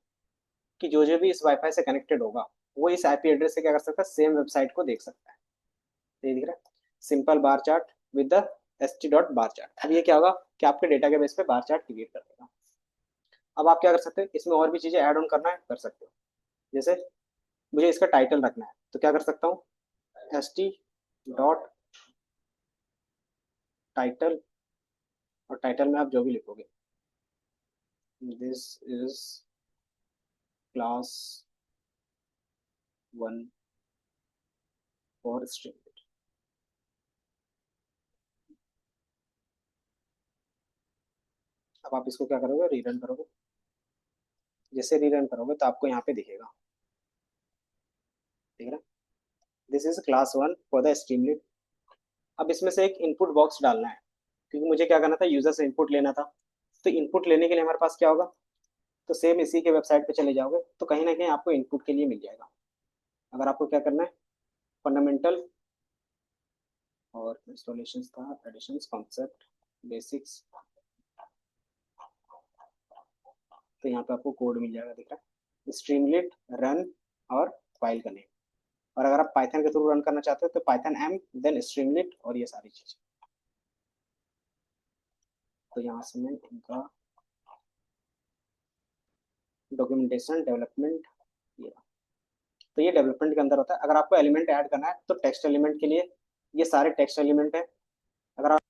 कि जो जो भी इस वाईफाई से कनेक्टेड होगा, वो इस आईपी एड्रेस से क्या कर सकता है, सेम वेबसाइट को देख सकता है। तो ये दिख रहा है, simple bar chart with the S T dot bar chart. अब ये क्या होगा, कि आपके डेटा के बेस पे बार चार्ट क्रिएट कर देगा। अब आप क्या कर सकते हो, इसमें और भी चीजें ऐड ऑन करना है, कर सकते हो। जैसे मुझे इसका टाइटल रखना है, तो क्या कर सकता हूँ, एस टी डॉट टाइटल, और टाइटल में आप जो भी लिखोगे, this is class one for string. अब आप इसको क्या करोगे, रीरन करोगे। जैसे रीरन करोगे तो आपको यहाँ पे दिखेगा, ठीक है ना, this is class one for the streamlit. अब इसमें से एक इनपुट बॉक्स डालना है, क्योंकि मुझे क्या करना था, यूजर से इनपुट लेना था। तो इनपुट लेने के लिए हमारे पास क्या होगा, तो सेम इसी के वेबसाइट पे चले जाओगे, तो कहीं ना कहीं आपको इनपुट के लिए मिल जाएगा। अगर आपको क्या करना है, फंडामेंटल, और इंस्टॉलेशन था, एडिशंस, कॉन्सेप्ट, बेसिक्स, तो यहाँ पे आपको कोड मिल जाएगा, दिख रहा है, स्ट्रीमलीट रन, और फाइल का नेम। और अगर आप पाइथन के थ्रू रन करना चाहते हो तो पाइथन एम देन स्ट्रीमलीट, और ये सारी चीजें। तो यहाँ से मैं इनका डॉक्यूमेंटेशन डेवलपमेंट, ये, तो ये डेवलपमेंट के अंदर होता है। अगर आपको एलिमेंट ऐड करना है तो टेक्स्ट एलिमेंट के लिए ये सारे टेक्स्ट एलिमेंट है। अगर आप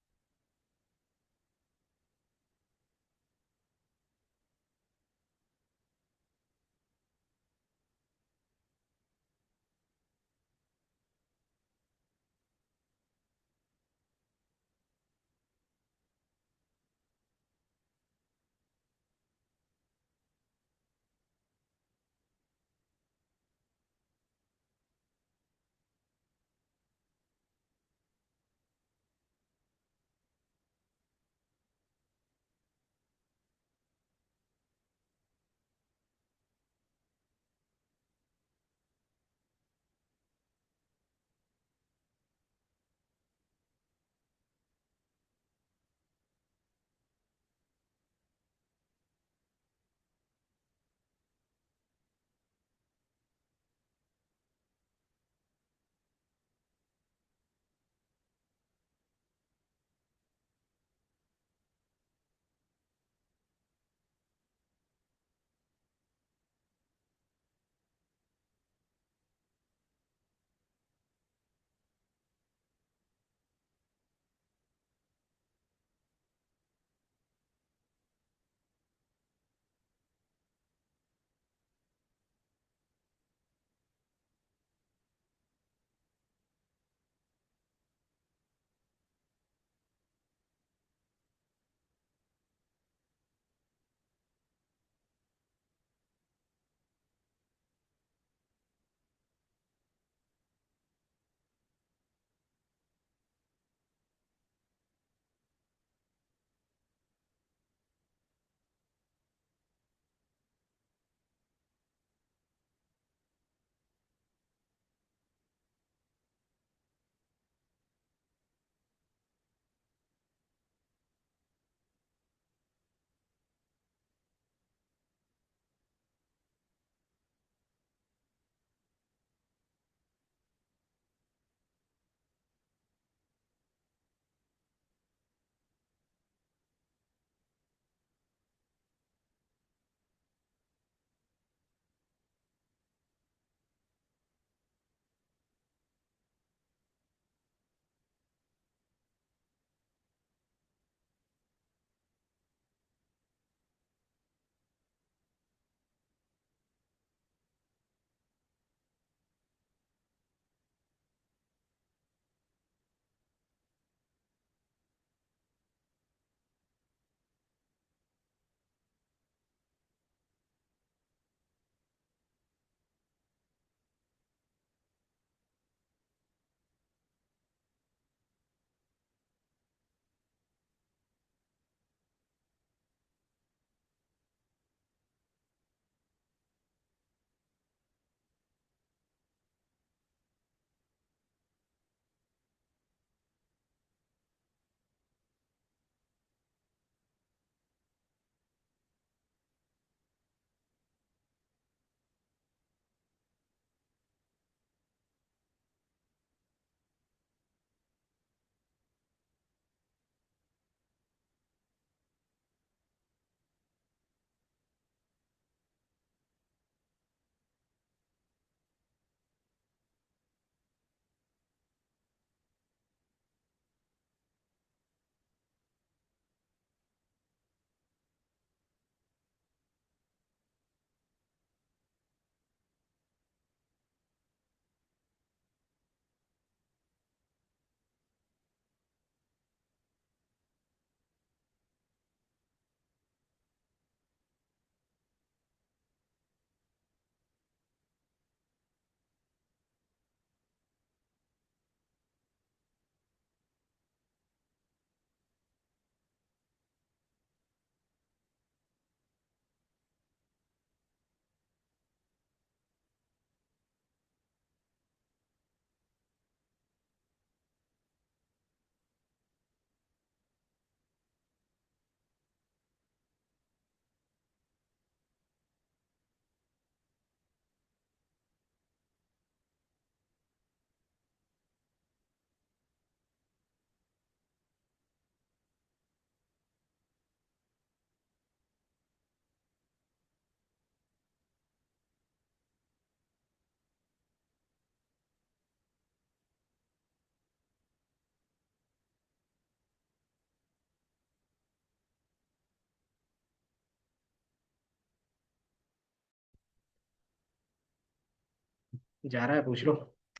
जा रहा है, पूछ लो।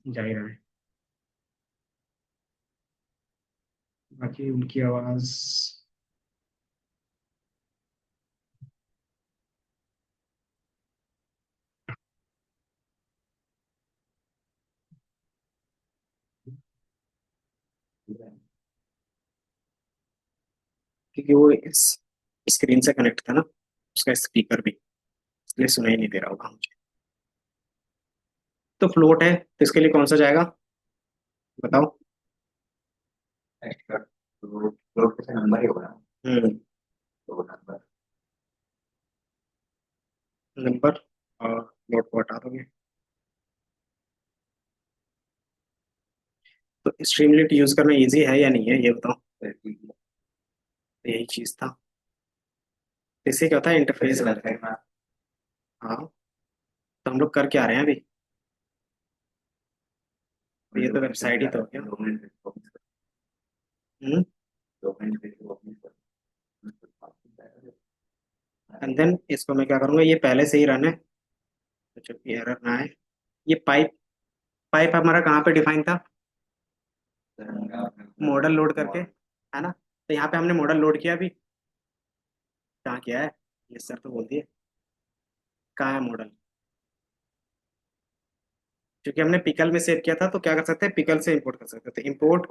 जा ही रहा है। बाकी उनकी आवाज। क्योंकि वो इस स्क्रीन से कनेक्ट था ना, उसका स्पीकर भी, इसलिए सुनाई नहीं दे रहा होगा मुझे। तो फ्लोट है तो इसके लिए कौन सा जाएगा, बताओ। एक्स्ट्रा फ्लोट फ्लोट कैसे नंबर ही होगा। हम्म। तो नंबर नंबर और फ्लोट को हटा दोगे। तो स्ट्रीमलीट यूज करना इजी है या नहीं है, ये बताओ। तो यही चीज था। तो इससे क्या होता है, इंटरफेस रहता है। हाँ। तो हम लोग कर क्या रहे हैं अभी। तो ये तो वेबसाइट ही तो हो गया। हम्म। एंड देन इसको मैं क्या करूंगा, ये पहले से ही रन है, तो जब ये एरर ना आए। ये पाइप, पाइप हमारा कहाँ पे डिफाइन था, मॉडल लोड करके, है ना। तो यहाँ पे हमने मॉडल लोड किया अभी, कहाँ किया है, ये सर तो बोल दिए। कहाँ है मॉडल, क्योंकि हमने पिकल में सेव किया था, तो क्या कर सकते हैं, पिकल से इंपोर्ट कर सकते थे, इंपोर्ट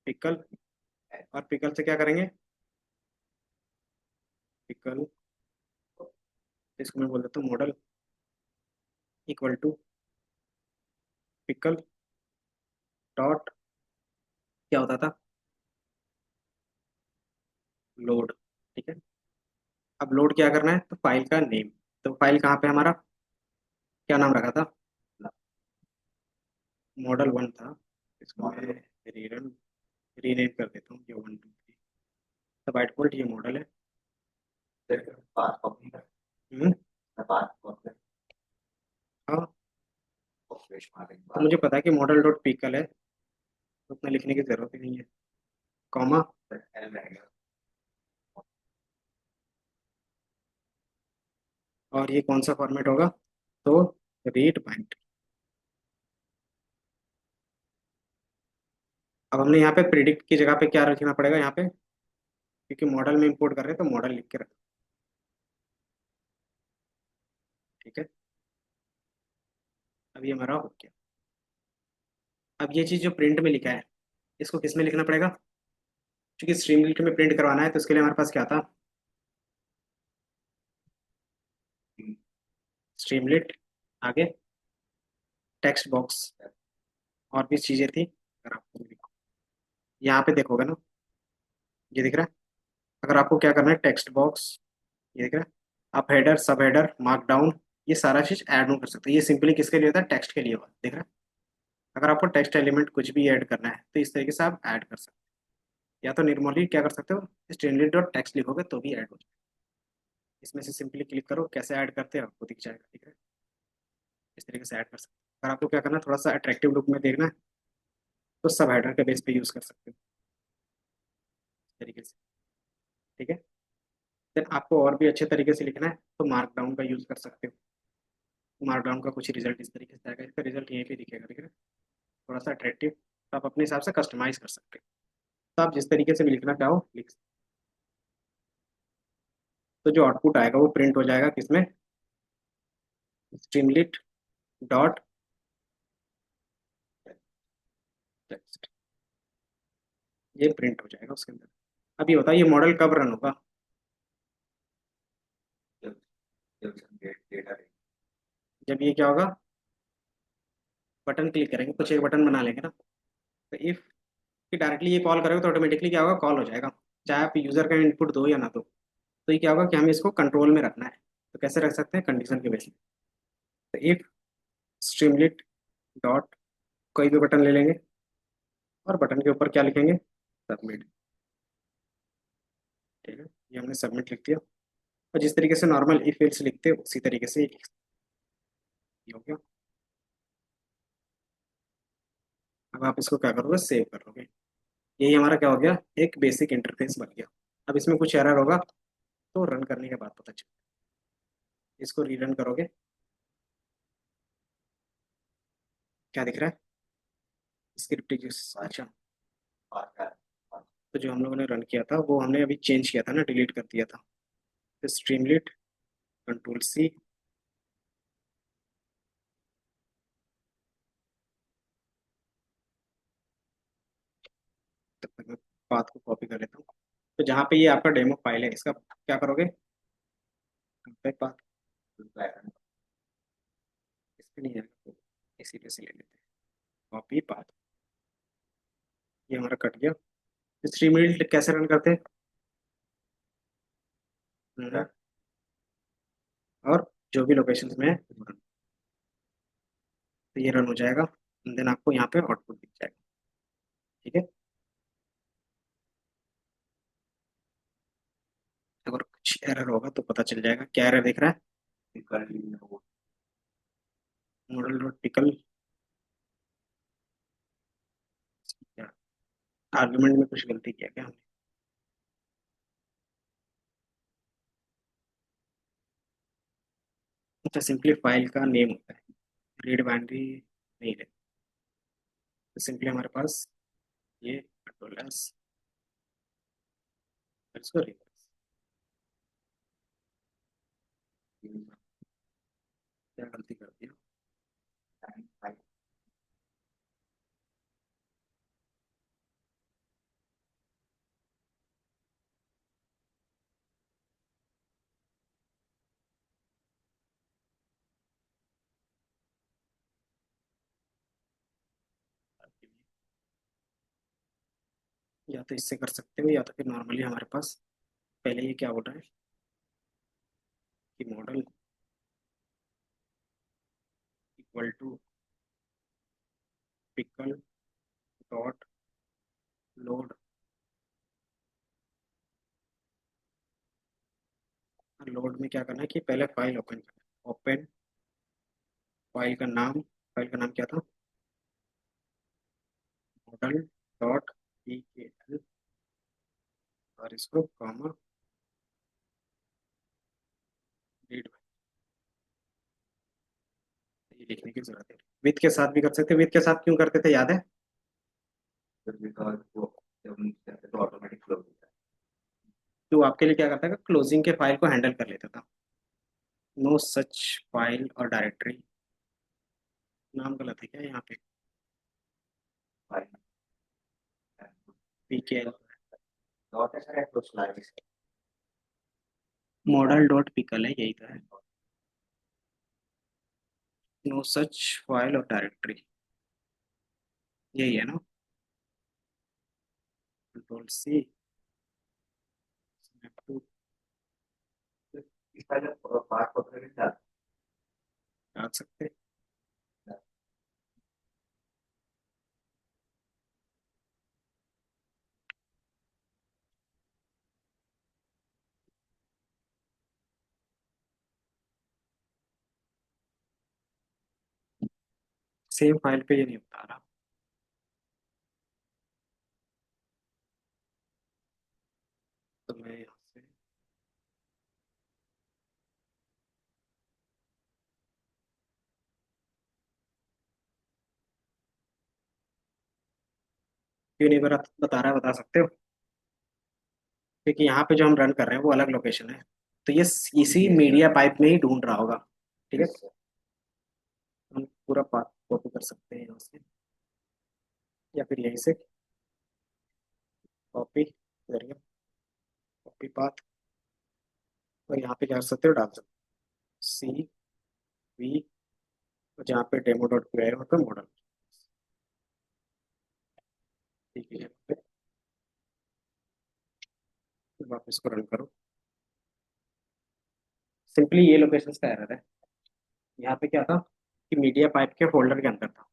पिकल। और पिकल से क्या करेंगे, पिकल, इसको मैं बोल देता हूँ model equal to pickle dot, क्या होता था, लोड। ठीक है। अब लोड क्या करना है, तो फाइल का नेम, तो फाइल कहाँ पे हमारा, क्या नाम रखा था, मॉडल वन था। इसको मैं रीरन रीनेम कर देता हूँ, ये 1 2 3। तो बाइट बोल्ट ये मॉडल है। पास कॉपी कर हम्म। पास कॉपी हाँ। ऑपरेशन मारेंगे तो बात मुझे पता है कि मॉडल डॉट पिकल है, तो उतना लिखने की जरूरत ही नहीं है, कॉमा। एल रहेगा। और ये कौन सा फॉर्मेट होगा, तो रीड बाइट। अब हमने यहाँ पे प्रिडिक्ट की जगह पे क्या रखना पड़ेगा यहाँ पे, क्योंकि मॉडल में इंपोर्ट कर रहे हैं तो मॉडल लिख के रख। ठीक है। अब ये हमारा हो गया। अब ये चीज़ जो प्रिंट में लिखा है, इसको किस में लिखना पड़ेगा, क्योंकि स्ट्रीमलीट में प्रिंट करवाना है, तो उसके लिए हमारे पास क्या था, स्ट्रीमलीट, आगे टेक्स्ट बॉक्स, और भी चीज़ें थी, अगर आपको यहाँ पे देखोगे ना, ये दिख रहा है। अगर आपको क्या करना है, टेक्स्ट बॉक्स, ये दिख रहा है। आप हेडर, सब हेडर, मार्कडाउन, ये सारा चीज ऐड ऑन कर सकते हो। ये सिंपली किसके लिए होता है, टेक्स्ट के लिए होता है, दिख रहा है। अगर आपको टेक्स्ट एलिमेंट कुछ भी ऐड करना है, तो इस तरीके से आप ऐड कर सकते हो, या तो नॉर्मली क्या कर सकते हो, स्टैंडर्ड डॉट टेक्स्ट लिखोगे तो भी ऐड हो जाएगा। इसमें से सिंपली क्लिक करो, कैसे ऐड करते हो आपको दिख जाएगा, ठीक है। इस तरीके से ऐड कर सकते हो। अगर आपको क्या करना है, थोड़ा सा अट्रैक्टिव लुक में देखना है, तो सब हेडर के बेस पे यूज कर सकते हो, इस तरीके से। ठीक है। देन आपको और भी अच्छे तरीके से लिखना है, तो मार्कडाउन का यूज कर सकते हो। मार्कडाउन का कुछ रिजल्ट इस तरीके से आएगा, इसका रिजल्ट यहीं पे दिखेगा, ठीक है। थोड़ा सा अट्रैक्टिव, तो आप अपने हिसाब से कस्टमाइज कर सकते हैं। तो आप जिस तरीके से भी लिखना चाहो लिख सकते हो। तो जो आउटपुट आएगा वो प्रिंट हो जाएगा किसमें, स्ट्रीमलीट डॉट टेक्स्ट, ये प्रिंट हो जाएगा उसके अंदर। अब ये बताइए मॉडल कब रन होगा, जब जब डेटा जब ये क्या होगा, बटन क्लिक करेंगे, कुछ एक बटन बना लेंगे ना। तो इफ कि डायरेक्टली ये कॉल करोगे तो ऑटोमेटिकली क्या होगा, कॉल हो जाएगा, चाहे आप यूजर का इनपुट दो या ना दो। तो ये क्या होगा कि हमें इसको कंट्रोल में रखना है, तो कैसे रख सकते हैं, कंडीशन के बेसिस। तो इफ स्ट्रीमलीट डॉट, कोई भी बटन ले लेंगे, और बटन के ऊपर क्या लिखेंगे, सबमिट। ठीक है। ये हमने सबमिट लिख दिया। और जिस तरीके से नॉर्मल इफ एल्स लिखते हैं उसी तरीके से ये हो गया। अब आप इसको क्या करोगे, सेव कर लोगे। यही हमारा क्या हो गया, एक बेसिक इंटरफेस बन गया। अब इसमें कुछ एरर होगा तो रन करने के बाद पता चलेगा। इसको रीरन करोगे, क्या दिख रहा है? स्क्रिप्ट अच्छा। पाथ का तो जो हम लोगों ने रन किया था वो हमने अभी चेंज किया था ना, डिलीट कर दिया था। तो स्ट्रीमलीट, कंट्रोल सी, तब तक मैं पाथ को कॉपी कर लेता हूँ। तो जहाँ पे ये आपका डेमो फाइल है इसका क्या करोगे? पाथ इस पे नहीं है, इसी पे से ले लेते हैं, कॉपी पाथ। ये हमारा कट गया। स्ट्रीमलीट कैसे रन करते हैं? हम्म, और जो भी लोकेशन में है, तो ये रन हो जाएगा, देन आपको यहाँ पे आउटपुट दिख जाएगा। ठीक है। अगर कुछ एरर होगा तो पता चल जाएगा। क्या एरर दिख रहा है? मॉडल डॉट पिकल, आर्गुमेंट में कुछ गलती किया क्या हमने? अच्छा, सिंपली फाइल का नेम होता है, रीड बाइनरी नहीं है। तो सिंपली हमारे पास ये कंट्रोल एस, इसको रिवर्स। क्या गलती कर दिया? या तो इससे कर सकते हो या तो फिर नॉर्मली हमारे पास पहले ये क्या बोल रहा है कि model equal to pickle dot load. Load में क्या करना है कि पहले फाइल ओपन करना है। ओपन फाइल का नाम, फाइल का नाम क्या था? मॉडल डॉट पीकेएल, और इसको कॉमा रीड, ये लिखने की जरूरत है। विथ के साथ भी कर सकते हैं। विथ के साथ क्यों करते थे याद है? तो ऑटोमेटिक फ्लो होता तो आपके लिए क्या करता है, क्लोजिंग के फाइल को हैंडल कर लेता था। नो सच फाइल और डायरेक्टरी, नाम गलत है क्या यहाँ पे? है पीकेएल, डॉट ऐसा है कुछ लाइक मॉडल डॉट पिकल है, यही तो है। नो सच फाइल और डायरेक्टरी, यही है ना? कंट्रोल सी, इसका जो पार्ट होता है डाल सकते हैं। सेम फाइल पे ये नहीं बता रहा। तो मैं यहाँ से क्यों नहीं बता रहा है, बता सकते हो? क्योंकि यहाँ पे जो हम रन कर रहे हैं वो अलग लोकेशन है, तो ये इसी मीडिया पाइप में ही ढूंढ रहा होगा। ठीक है। हम पूरा पाथ कॉपी कर सकते हैं यहाँ से, या फिर यहीं से कॉपी करिए, कॉपी पाथ, और यहाँ पे क्या कर सकते हो, डाल सकते हो सी वी, और जहाँ पे डेमो डॉट पी आई वहाँ पे मॉडल। ठीक है, फिर वापस को रन करो। सिंपली ये लोकेशन का एरर है। यहाँ पे क्या था कि मीडिया पाइप के फोल्डर के अंदर था।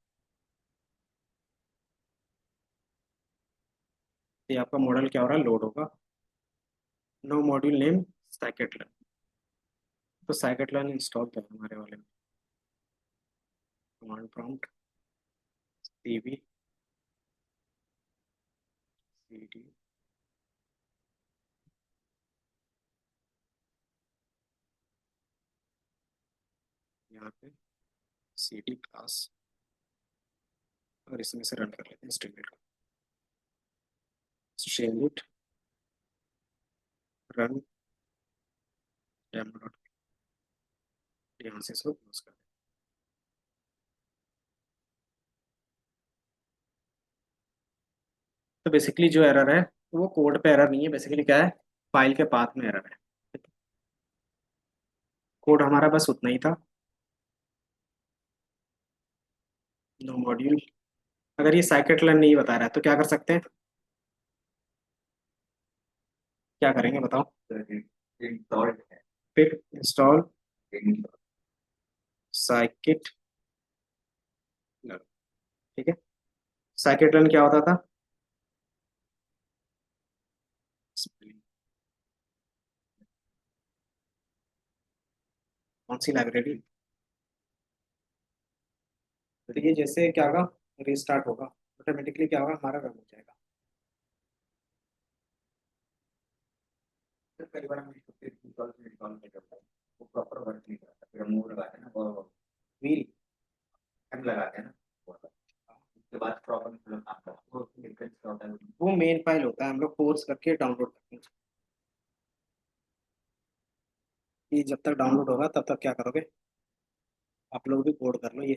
तो ये आपका मॉडल क्या हो रहा है, लोड होगा। नो मॉड्यूल नेम साइकेटलन, तो साइकेटलन इंस्टॉल था हमारे वाले में। कमांड प्रॉम्प्ट cv cd, यहाँ पे cd क्लास और इसमें से रन कर लेते हैं स्ट्रिंगलेट को। स्ट्रिंगलेट रन डेमो डॉट, यहाँ से इसको क्लोज कर दें। तो बेसिकली जो एरर है वो कोड पे एरर नहीं है, बेसिकली क्या है, फाइल के पाथ में एरर है। कोड हमारा बस उतना ही था, नो मॉड्यूल। अगर ये साइकिट-लेन नहीं बता रहा है तो क्या कर सकते हैं, क्या करेंगे बताओ। इंस्टॉल्ड है। फिर इंस्टॉल साइकिट, ठीक है। साइकिट-लेन क्या होता था, कौन सी लाइब्रेरी, तो ये जैसे क्या होगा, रीस्टार्ट होगा ऑटोमेटिकली, क्या होगा हमारा रन हो जाएगा। तो कई बार हम इंस्टॉल नहीं करते, वो प्रॉपर वर्क नहीं करता, फिर हम वो लगाते हैं ना, वो व्हील, हम लगाते हैं ना, उसके बाद प्रॉपर मतलब आपका वो डिफरेंस क्या होता है। वो मेन फाइल होता है, हम लोग फोर्स करके डाउनलोड करते हैं। ये जब तक डाउनलोड होगा तब तक क्या करोगे, आप लोग भी कोड कर लो ये।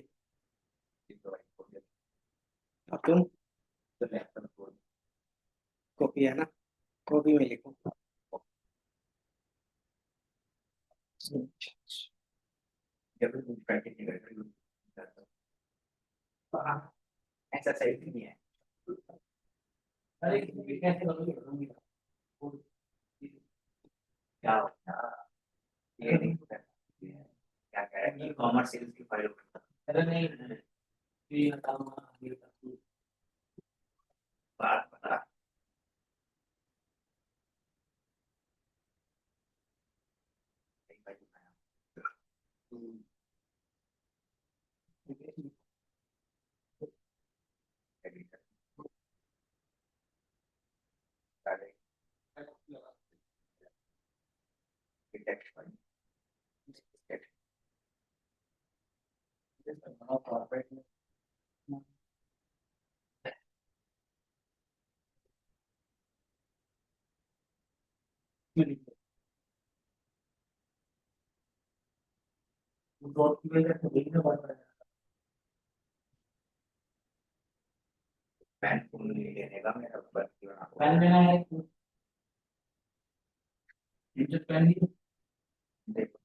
अब तुम कॉपी है ना, कॉपी में लिखो। ऐसा सही नहीं है। अरे कैसे करोगे? क्या होता है? ये नहीं होता है। क्या कह रहा है, ई कॉमर्स सेल्स की फाइल उठाता है। अरे नहीं ये बताऊंगा, ये बताऊंगा। बात बता। नहीं भाई बताया। एडिटर डाले, टेक्स्ट फाइल, टेक्स्ट कॉर्पोरेट में पैन फूल नहीं लेने का मेरा पैन लेना है, पैन देखो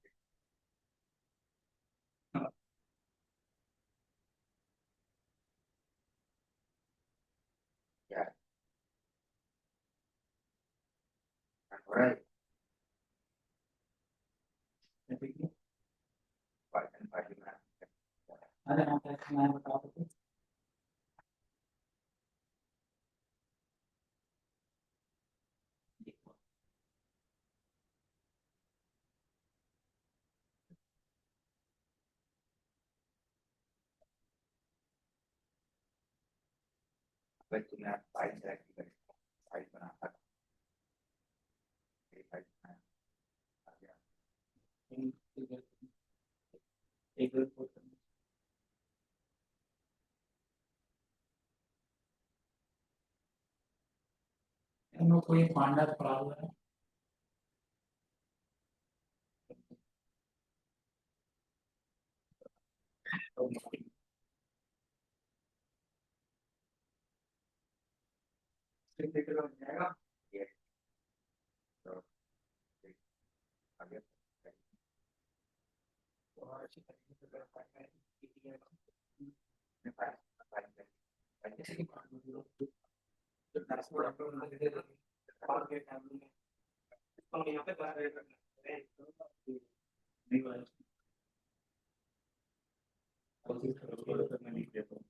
क्या हो रहा है। पाइथन फाइल में अरे हाँ कैसे मैं बता दूँ। अगर तुम्हें फाइल सेलेक्ट करें, फाइल बना सकते, फाइल बनाया आ गया। एक कोई पांडा पड़ा हुआ है। तो जाएगा ये तो आ गया। और अच्छी तरीके से कर पाएंगे जैसे कि ट्रांसपोर्ट अपलोड कर देते हैं और के टाइम में तो यहाँ पे बाहर करना है नहीं वाला कोशिश करो तो मैं लिख देता हूँ।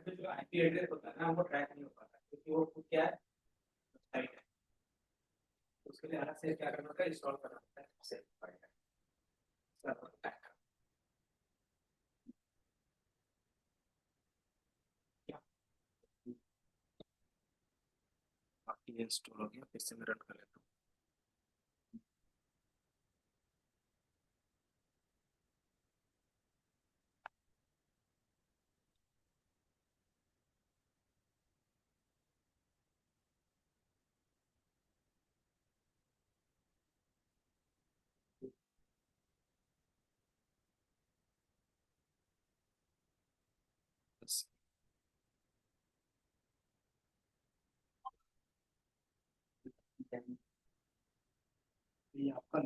जो आईपी एड्रेस होता है ना वो ट्रैक नहीं हो पाता क्योंकि वो क्या है, उसके लिए अलग से क्या करना होता है, इंस्टॉल करना होता है सिर्फ फाइल सर्वर पैक। बाकी ये इंस्टॉल हो गया, फिर से मैं रन कर लेता हूँ। बस ये आपका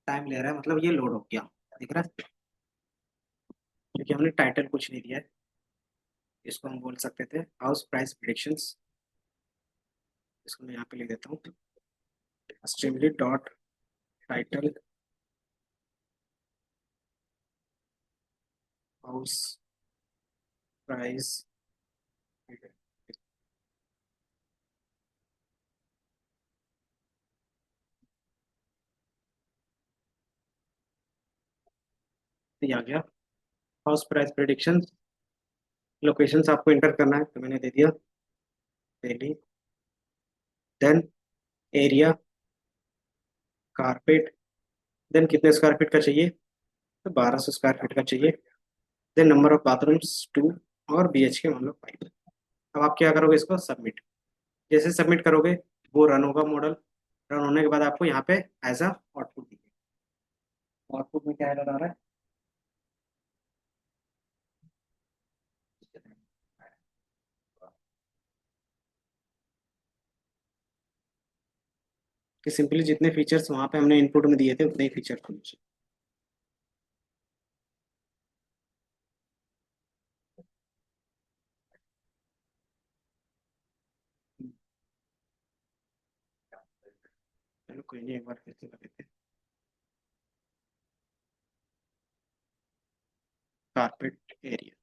टाइम ले रहा है, मतलब ये लोड हो गया, दिख रहा है, क्योंकि हमने टाइटल कुछ नहीं दिया है। इसको हम बोल सकते थे हाउस प्राइस प्रिडिक्शंस। इसको मैं यहाँ पे लिख देता हूँ, streamlit dot title house price. ये आ गया हाउस प्राइस प्रिडिक्शन। लोकेशंस आपको इंटर करना है, तो मैंने दे दिया Delhi. Then area, carpet. Then कितने स्क्वायर फीट का चाहिए, तो 1200 स्क्वायर फीट का चाहिए। देन नंबर ऑफ बाथरूम्स 2, और BHK मान लो 5। अब आप क्या करोगे, इसको सबमिट। जैसे सबमिट करोगे वो रन होगा मॉडल। रन होने के बाद आपको यहाँ पे एज अ आउटपुट दिखेगा। आउटपुट में क्या एरर आ रहा है कि सिंपली जितने फीचर्स वहाँ पे हमने इनपुट में दिए थे उतने ही फीचर होने चाहिए। चलो कोई नहीं, एक बार फिर से कर देते हैं। कारपेट एरिया,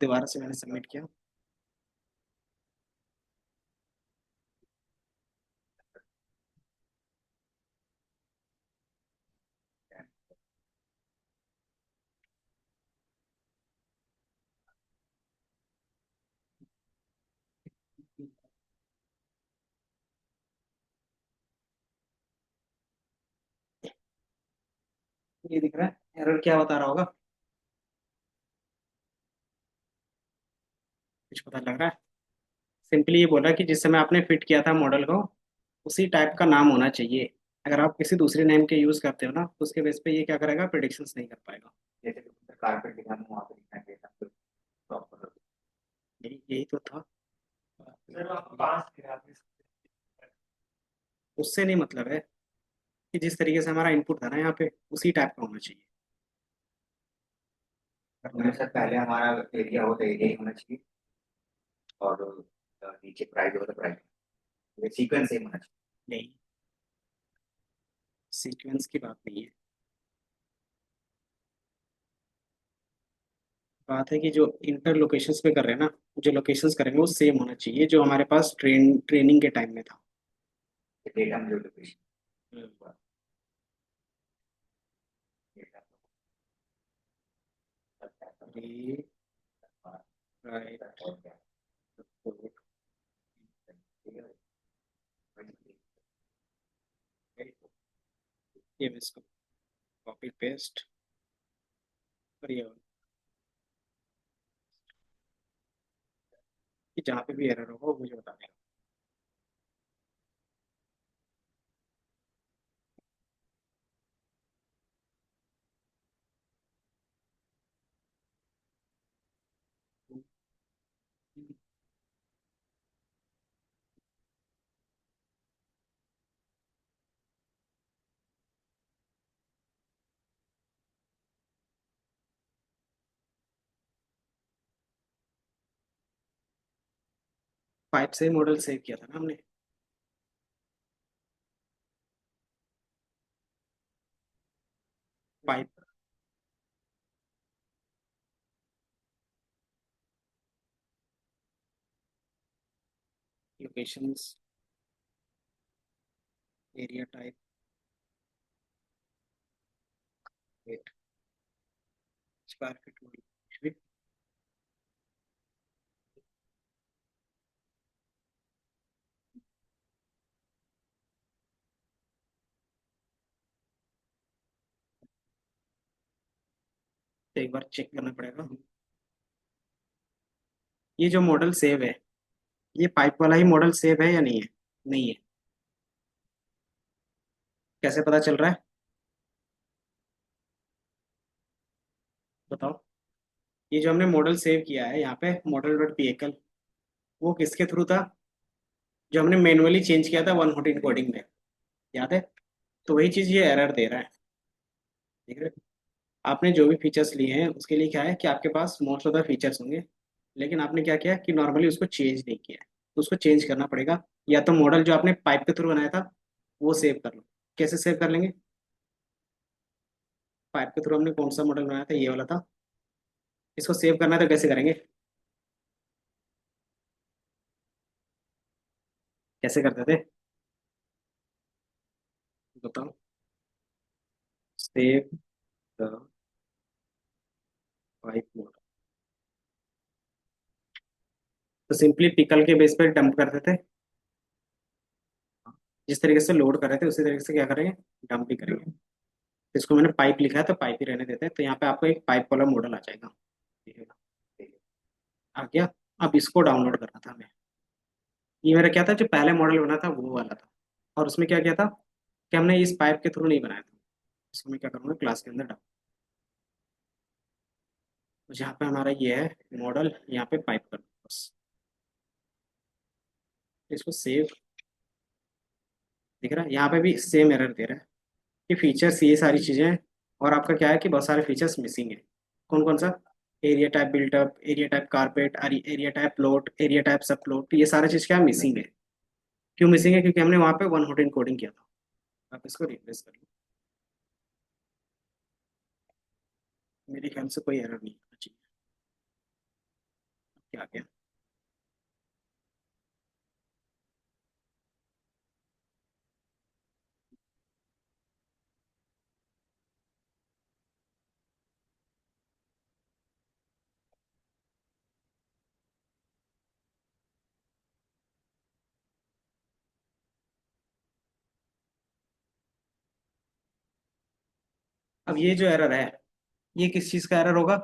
दोबारा से मैंने सबमिट किया। ये दिख रहा है एरर, क्या बता रहा होगा, कुछ पता लग रहा है। सिंपली ये बोला कि जिस समय आपने फिट किया था मॉडल को, उसी टाइप का नाम होना चाहिए। अगर आप किसी दूसरे नेम के यूज करते हो ना, तो उसके बेस पे ये क्या करेगा, प्रिडिक्शंस नहीं कर पाएगा। जैसे कारपेट दिखाना वहाँ पे दिखाई देता है प्रॉपर। यही यही तो था। चलो आप पास फिर आप उससे नहीं मतलब है, कि जिस तरीके से हमारा इनपुट था ना यहाँ पे, उसी टाइप का होना चाहिए। मेरे साथ पहले हमारा एरिया हो तो एरिया ही होना चाहिए, और नीचे प्राइस हो तो प्राइस, ये सीक्वेंस सेम होना चाहिए। नहीं, सीक्वेंस की बात नहीं है। बात है कि जो इंटर लोकेशंस पे कर रहे हैं ना, जो लोकेशंस करेंगे वो सेम होना चाहिए जो हमारे पास ट्रेनिंग के टाइम में था। डेटा में जो लोकेशन राइट, ये मैं इसको कॉपी पेस्ट, और ये वाला, कि जहाँ पे भी एरर होगा वो मुझे बता देगा। 5 से मॉडल सेव किया था ना हमने। 5, locations, area type, wait, square feet, तो एक बार चेक करना पड़ेगा। ये जो मॉडल सेव है, ये पाइप वाला ही मॉडल सेव है या नहीं है? नहीं है। कैसे पता चल रहा है बताओ? ये जो हमने मॉडल सेव किया है यहाँ पे, मॉडल डॉट पीएकल, वो किसके थ्रू था? जो हमने मैनुअली चेंज किया था 114 कोडिंग में, याद है? तो वही चीज़ ये एरर दे रहा है। ठीक है, आपने जो भी फीचर्स लिए हैं उसके लिए क्या है कि आपके पास मोस्ट ऑफ द फीचर्स होंगे, लेकिन आपने क्या किया कि नॉर्मली उसको चेंज नहीं किया है, तो उसको चेंज करना पड़ेगा। या तो मॉडल जो आपने पाइप के थ्रू बनाया था वो सेव कर लो। कैसे सेव कर लेंगे? पाइप के थ्रू हमने कौन सा मॉडल बनाया था? ये वाला था। इसको सेव करना है तो कैसे करेंगे? कैसे करते थे बताओ? सेव द पाइप मॉडल, तो सिंपली पिकल के बेस पर डंप करते थे। जिस तरीके से लोड कर रहे थे उसी तरीके से क्या करेंगे, डंप भी करेंगे। इसको मैंने पाइप लिखा है तो पाइप ही रहने देते हैं, तो यहाँ पे आपको एक पाइप वाला मॉडल आ जाएगा। ठीक है, आ गया। अब इसको डाउनलोड करना था हमें। ये मेरा क्या था, जो पहले मॉडल बना था वो वाला था, और उसमें क्या किया था कि हमने इस पाइप के थ्रू नहीं बनाया था। इसको मैं क्या करूँगा, क्लास के अंदर डाल, तो जहाँ पे हमारा ये है मॉडल, यहाँ पे पाइप कर दो बस। इसको सेव, दिख रहा है? यहाँ पे भी सेम एरर दे रहा है कि फीचर्स ये सारी चीज़ें हैं, और आपका क्या है कि बहुत सारे फीचर्स मिसिंग है। कौन कौन सा? Area type built up, area type carpet, area type plot, area type सब प्लॉट, ये सारा चीज़ क्या मिसिंग है? क्यों मिसिंग है? क्योंकि हमने वहाँ पे 114 कोडिंग किया था। आप इसको रिप्लेस कर लो, मेरे ख्याल से कोई एरर नहीं होना चाहिए। क्या गया? अब ये जो एरर है, ये किस चीज़ का एरर होगा?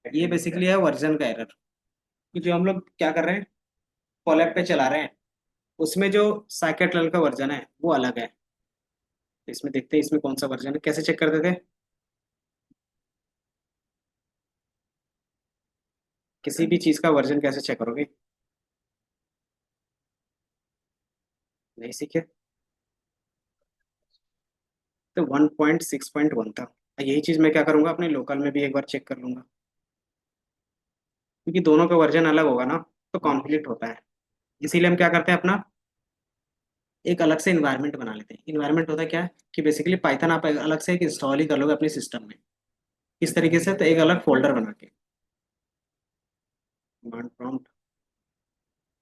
ये बेसिकली है वर्जन का एरर, कि जो हम लोग क्या कर रहे हैं, कॉलैब पे चला रहे हैं, उसमें जो साइकेट्रल का वर्जन है वो अलग है। तो इसमें देखते हैं इसमें कौन सा वर्जन है, कैसे चेक करते थे? किसी भी चीज़ का वर्जन कैसे चेक करोगे? नहीं सीखे? तो 1.6.1 था। यही चीज़ मैं क्या करूंगा, अपने लोकल में भी एक बार चेक कर लूंगा, क्योंकि दोनों का वर्जन अलग होगा ना, तो कॉन्फ्लिक्ट होता है। इसीलिए हम क्या करते हैं, अपना एक अलग से इन्वायरमेंट बना लेते हैं। इन्वायरमेंट होता है क्या है कि बेसिकली पाइथन आप अलग से एक इंस्टॉल ही कर लोगे अपने सिस्टम में। इस तरीके से, तो एक अलग फोल्डर बना के, कमांड प्रॉम्प्ट।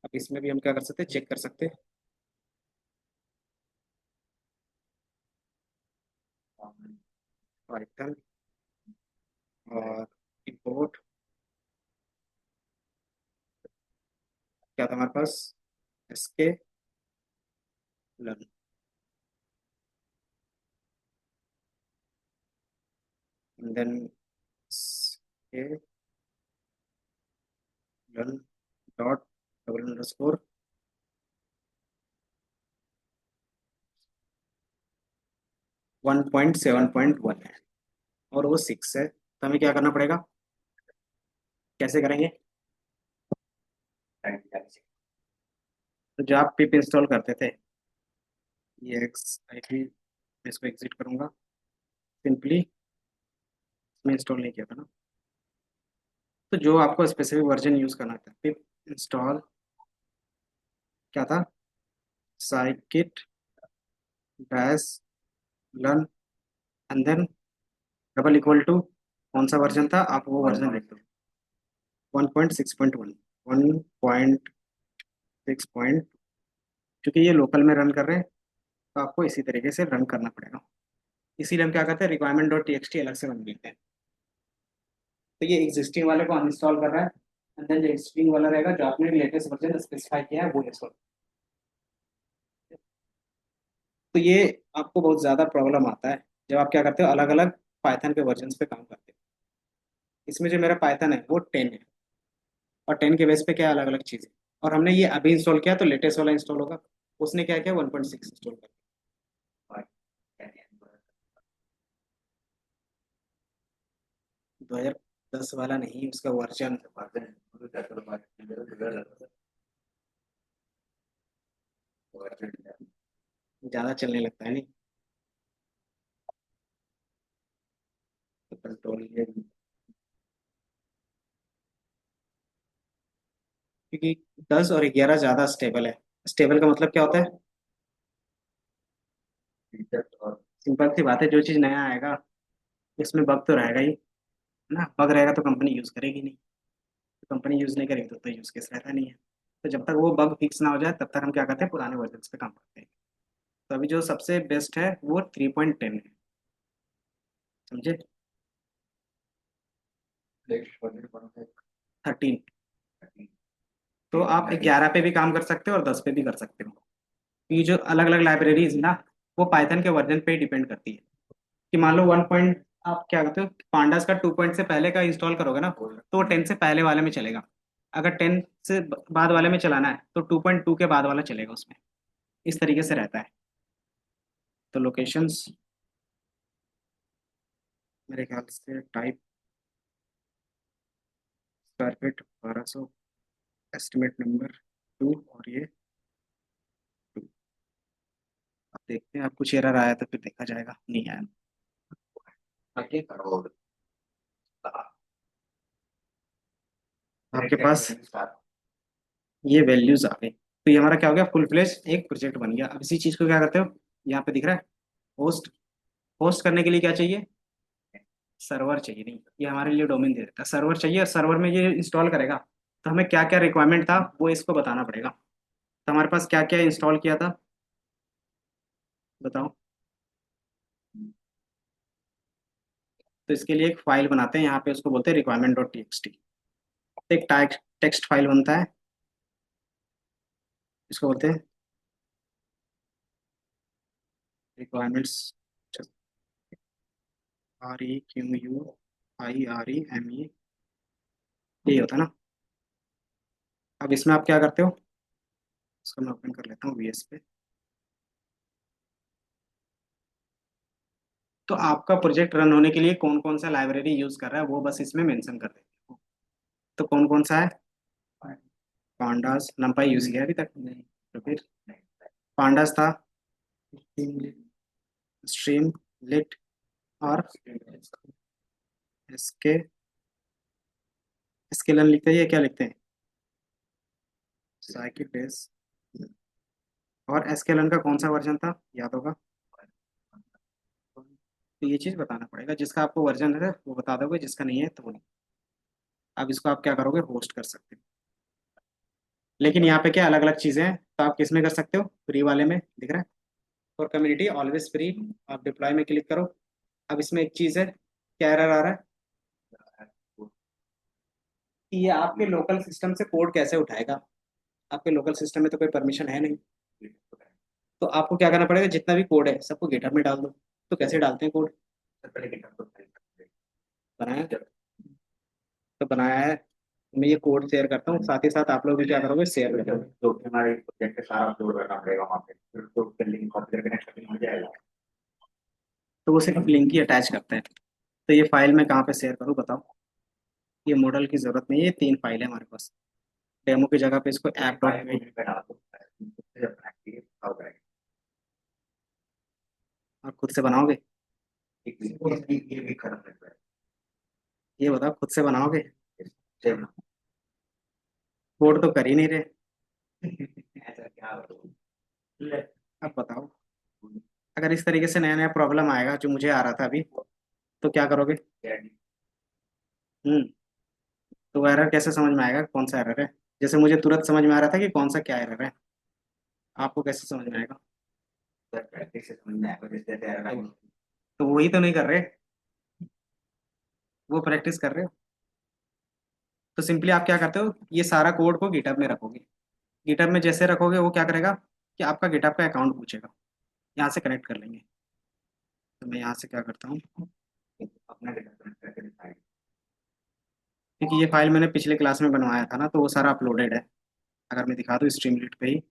अब इसमें भी हम क्या कर सकते हैं, चेक कर सकते हैं। पाइथन और इंपोर्ट, क्या था हमारे पास, एसके लर्न, देन के लर्न डॉट डबल अंडरस्कोर 1.7.1 है, और वो 6 है, तो हमें क्या करना पड़ेगा, कैसे करेंगे? तो जब आप पिप इंस्टॉल करते थे, ये एक्स आई पी, मैं इसको एग्जिट करूंगा, सिंपली इसमें इंस्टॉल नहीं किया था ना। तो जो आपको स्पेसिफिक वर्जन यूज करना था, पिप इंस्टॉल क्या था, scikit dash learn, and then double equal to कौन सा वर्जन था, आप वो वर्जन लिख दो, 1.6.1, 1.6.1। 6 पॉइंट, क्योंकि ये लोकल में रन कर रहे हैं तो आपको इसी तरीके से रन करना पड़ेगा। इसीलिए हम क्या करते हैं, रिक्वायरमेंट डॉट टी अलग से बना लेते हैं। तो ये एग्जिस्टिंग वाले को अनइंस्टॉल कर रहा है, एंड देन जो एग्जिस्टिंग वाला रहेगा जो आपने लेटेस्ट वर्जन स्पेसिफाई किया है वो इंस्टॉल। तो ये आपको बहुत ज़्यादा प्रॉब्लम आता है जब आप क्या करते हो, अलग अलग पाइथन के वर्जन पे काम करते हो। इसमें जो मेरा पाइथन है वो 10 है, और 10 के बेस पे क्या अलग अलग चीज़ें, और हमने ये अभी इंस्टॉल किया तो लेटेस्ट वाला इंस्टॉल होगा। उसने क्या किया, 1.6 इंस्टॉल कर 2010 वाला नहीं, उसका वर्जन ज़्यादा चलने लगता है नहीं, तो कंट्रोल ये, क्योंकि 10 और 11 ज़्यादा स्टेबल है। स्टेबल का मतलब क्या होता है, सिंपल सी बात है, जो चीज़ नया आएगा उसमें बग तो रहेगा ही ना। बग रहेगा तो कंपनी यूज़ करेगी नहीं, तो कंपनी यूज़ नहीं करेगी तो यूज़ केस रहता नहीं है। तो जब तक वो बग फिक्स ना हो जाए तब तक हम क्या करते हैं, पुराने वर्जन पे काम करते हैं। तो अभी जो सबसे बेस्ट है वो 3.10 है, समझे। 13। तो आप 11 पे भी काम कर सकते हो और 10 पे भी कर सकते हो। ये जो अलग अलग लाइब्रेरीज है ना, वो पाइथन के वर्जन पे डिपेंड करती है। कि मान लो 1 पॉइंट आप क्या करते हो, पांडास का 2 पॉइंट से पहले का इंस्टॉल करोगे ना, तो वो 10 से पहले वाले में चलेगा। अगर 10 से बाद वाले में चलाना है तो 2.2 के बाद वाला चलेगा उसमें। इस तरीके से रहता है। तो लोकेशंस मेरे ख्याल से type square feet 1200, estimate number 2, और ये 2। अब देखते हैं, आप कुछ एरर आया तो फिर देखा जाएगा, नहीं आया। आपके पास ये वैल्यूज आ गई, तो ये हमारा क्या हो गया, फुल फ्लेज एक प्रोजेक्ट बन गया। अब इसी चीज को क्या करते हो, यहाँ पे दिख रहा है होस्ट। होस्ट करने के लिए क्या चाहिए, सर्वर चाहिए। नहीं, ये हमारे लिए डोमेन दे देता है, सर्वर चाहिए, और सर्वर में ये इंस्टॉल करेगा। तो हमें क्या क्या रिक्वायरमेंट था वो इसको बताना पड़ेगा। तो हमारे पास क्या क्या इंस्टॉल किया था, बताओ। तो इसके लिए एक फाइल बनाते हैं, यहाँ पे उसको बोलते हैं रिक्वायरमेंट डॉट टी। एक टेक्स्ट फाइल बनता है, इसको बोलते हैं रिक्वायरमेंट्स, REQUIREME, यही होता है ना। अब इसमें आप क्या करते हो, इसको मैं ओपन कर लेता हूँ VS पे। तो आपका प्रोजेक्ट रन होने के लिए कौन कौन सा लाइब्रेरी यूज कर रहा है वो बस इसमें मेंशन कर देते हो। तो कौन कौन सा है, पांडास, नंपाई यूज किया अभी तक नहीं, तो फिर पांडास था, स्ट्रीम लिट, और इसके स्केलन लिखते हैं, ये क्या लिखते हैं, साइकिल बेस। और एसकेलन का कौन सा वर्जन था, याद होगा। तो ये चीज़ बताना पड़ेगा, जिसका आपको वर्जन है वो बता दोगे, जिसका नहीं है तो वो नहीं। अब इसको आप क्या करोगे, होस्ट कर सकते हो। लेकिन यहाँ पे क्या अलग अलग चीज़ें हैं, तो आप किस में कर सकते हो, फ्री वाले में दिख रहा है, और कम्युनिटी ऑलवेज फ्री। आप डिप्लॉय में क्लिक करो। अब इसमें एक चीज़ है, क्या एरर आ रहा है कि ये आपके लोकल सिस्टम से कोड कैसे उठाएगा। आपके लोकल सिस्टम में तो कोई परमिशन है नहीं। तो आपको क्या करना पड़ेगा, जितना भी कोड है सबको गिटहब में डाल दो। तो कैसे डालते हैं कोड, बनाया, तो बनाया है। मैं ये कोड शेयर करता हूँ, साथ ही साथ आप लोग भी क्या करोगे, शेयर करोगे। तो हमारे प्रोजेक्ट का सारा अपलोड करना पड़ेगा वहाँ पे, फिर उसको फिर लिंक कॉपी करके नेक्स्ट हो जाएगा। तो वो सिर्फ लिंक ही अटैच करते हैं। तो ये फाइल मैं कहाँ पे शेयर करूँ बताओ। ये मॉडल की जरूरत नहीं है, ये 3 फाइल है हमारे पास। डेमो की जगह पे इसको ऐप डॉट पे डाल दो, फिर अपना क्रिएट हाउ करेंगे। और खुद से बनाओगे, ये भी खत्म लगता है। ये बताओ खुद से बनाओगे, चलो। कोड तो कर ही नहीं रहे। ऐसा क्या हो, अब बताओ, अगर इस तरीके से नया नया प्रॉब्लम आएगा जो मुझे आ रहा था अभी, तो क्या करोगे। हम्म। तो एरर कैसे समझ में आएगा कौन सा एरर है। जैसे मुझे तुरंत समझ में आ रहा था कि कौन सा क्या एरर है, आपको कैसे समझ में आएगा? प्रैक्टिस से समझ में आएगा, जैसे तेरा तो, तो वही तो नहीं कर रहे, वो प्रैक्टिस कर रहे हो। तो सिंपली आप क्या करते हो, ये सारा कोड को गिटहब में रखोगे। गिटहब में जैसे रखोगे वो क्या करेगा कि आपका गिटहब का अकाउंट पूछेगा, यहाँ से कनेक्ट कर लेंगे। तो मैं यहाँ से क्या करता हूँ, अपना डेटा कनेक्ट करके दिखाएगा। क्योंकि ये फाइल मैंने पिछले क्लास में बनवाया था ना, तो वो सारा अपलोडेड है। अगर मैं दिखा दूँ स्ट्रीमलीट पे ही,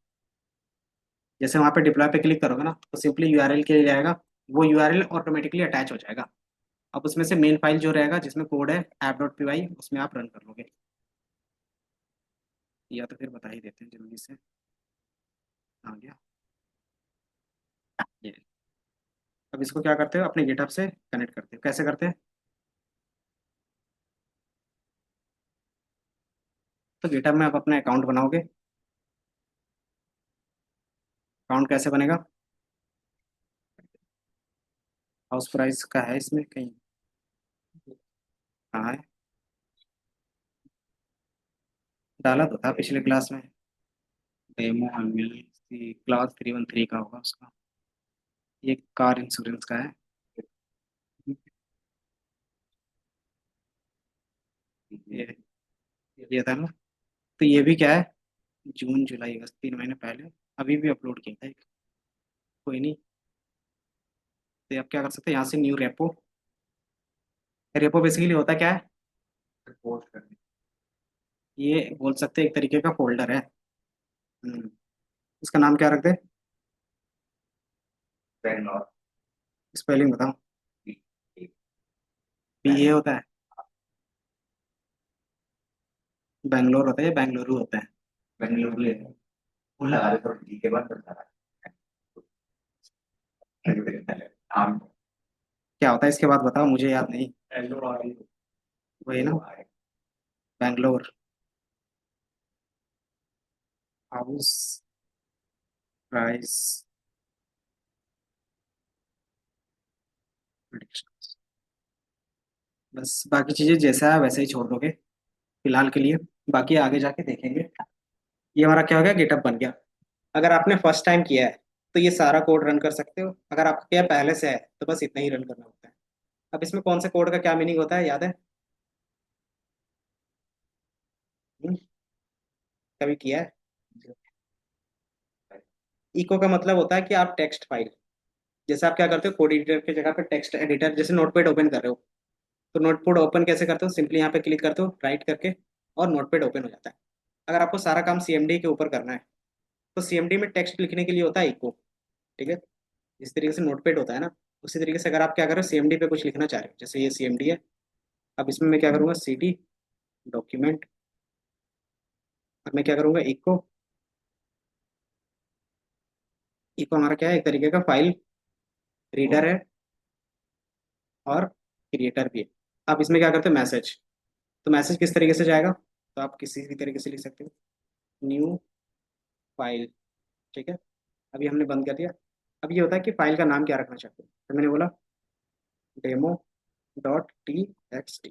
जैसे वहाँ पे डिप्लॉय पे क्लिक करोगे ना, तो सिंपली यूआरएल के लिए जाएगा, वो यूआरएल ऑटोमेटिकली अटैच हो जाएगा। अब उसमें से मेन फाइल जो रहेगा जिसमें कोड है app.py, उसमें आप रन कर लोगे। या तो फिर बता ही देते हैं जल्दी से, आ गया ये। अब इसको क्या करते हो, अपने गिटहब से कनेक्ट करते हो। कैसे करते हैं, तो गिटहब में आप अपना अकाउंट बनाओगे। अकाउंट कैसे बनेगा, हाउस प्राइस का है इसमें कहीं, कहाँ है, डाला तो था पिछले क्लास में, डेमो क्लास 313 का होगा उसका, ये कार इंश्योरेंस का है। ये ये था ना, तो ये भी क्या है, जून जुलाई अगस्त 3 महीने पहले, अभी भी अपलोड किया था एक। कोई नहीं, तो आप क्या कर सकते हैं, यहाँ से न्यू रेपो। रेपो बेसिकली होता क्या है, पोस्ट करने ये बोल सकते हैं एक तरीके का फोल्डर है। हम्म, इसका नाम क्या रख दे, बैंगलोर स्पेलिंग बताओ। बी ए होता है, बैंगलोर होता है या बेंगलुरु होता है? बेंगलुरु ले फुल लगा दे तो ठीक है, बंद करता है आम क्या होता है इसके बाद बताओ, मुझे याद नहीं। एलो आ रही वही ना, है। Bangalore house price prediction. बस बाकी चीजें जैसा है वैसे ही छोड़ दोगे फिलहाल के लिए, बाकी आगे जाके देखेंगे। ये हमारा क्या हो गया, गेटअप बन गया। अगर आपने फर्स्ट टाइम किया है तो ये सारा कोड रन कर सकते हो, अगर आपका क्या पहले से है तो बस इतना ही रन करना होता है। अब इसमें कौन से कोड का क्या मीनिंग होता है, याद है? हम्म, कभी किया है? इको का मतलब होता है कि आप टेक्स्ट फाइल, जैसे आप क्या करते हो कोड एडिटर की जगह पे टेक्स्ट एडिटर, जैसे नोटपैड ओपन कर रहे हो, तो नोटपैड ओपन कैसे करते हो, सिंपली यहाँ पे क्लिक करते हो राइट करके, और नोटपैड ओपन हो जाता है। अगर आपको सारा काम सीएमडी के ऊपर करना है, तो सीएमडी में टेक्स्ट लिखने के लिए होता है इको। ठीक है, जिस तरीके से नोटपैड होता है ना, उसी तरीके से अगर आप क्या करो सीएमडी पे कुछ लिखना चाह रहे हो, जैसे ये सीएमडी है, अब इसमें मैं क्या करूँगा, सीडी डॉक्यूमेंट, और मैं क्या करूँगा, इको। इको हमारा क्या है, एक तरीके का फाइल रीडर है और क्रिएटर भी है। आप इसमें क्या करते हो, मैसेज, तो मैसेज किस तरीके से जाएगा, तो आप किसी भी तरीके से लिख सकते हो, न्यू फाइल। ठीक है, अभी हमने बंद कर दिया। अब ये होता है कि फाइल का नाम क्या रखना चाहते हो, तो मैंने बोला demo.txt।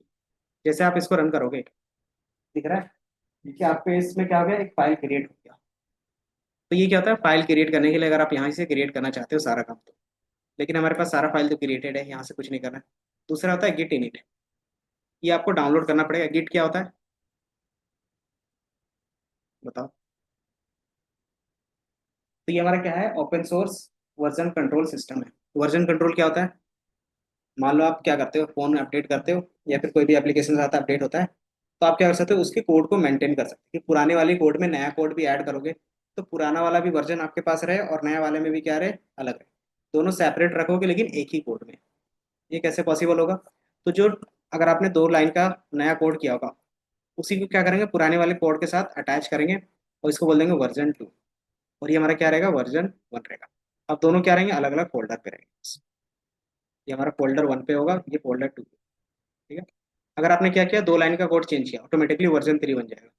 जैसे आप इसको रन करोगे, दिख रहा है, देखिए आपके इसमें क्या हो गया, एक फाइल क्रिएट हो गया। तो ये क्या होता है, फाइल क्रिएट करने के लिए अगर आप यहाँ से क्रिएट करना चाहते हो सारा काम, तो लेकिन हमारे पास सारा फाइल तो क्रिएटेड है, यहाँ से कुछ नहीं करना है। दूसरा होता है गिट इनिट, ये आपको डाउनलोड करना पड़ेगा। गिट क्या होता है, बताओ? तो ये हमारा क्या है, open source version control system है। वर्जन कंट्रोल क्या होता है, मान लो आप क्या करते हो, फोन अपडेट करते हो या फिर कोई भी एप्लीकेशन आता है अपडेट होता है, तो आप क्या कर सकते हो, उसके कोड को मेंटेन कर सकते हो कि पुराने वाले कोड में नया कोड भी ऐड करोगे, तो पुराना वाला भी वर्जन आपके पास रहे और नया वाले में भी क्या रहे, अलग रहे। दोनों सेपरेट रखोगे लेकिन एक ही कोड में। ये कैसे पॉसिबल होगा, तो जो, अगर आपने 2 लाइन का नया कोड किया होगा, उसी को क्या करेंगे, पुराने वाले कोड के साथ अटैच करेंगे और इसको बोल देंगे वर्जन 2, और ये हमारा क्या रहेगा, वर्जन 1 रहेगा। अब दोनों क्या रहेंगे, अलग अलग फोल्डर पे रहेंगे। ये हमारा फोल्डर 1 पे होगा, ये फोल्डर 2 पे। ठीक है, अगर आपने क्या किया, 2 लाइन का कोड चेंज किया, ऑटोमेटिकली वर्जन 3 बन जाएगा।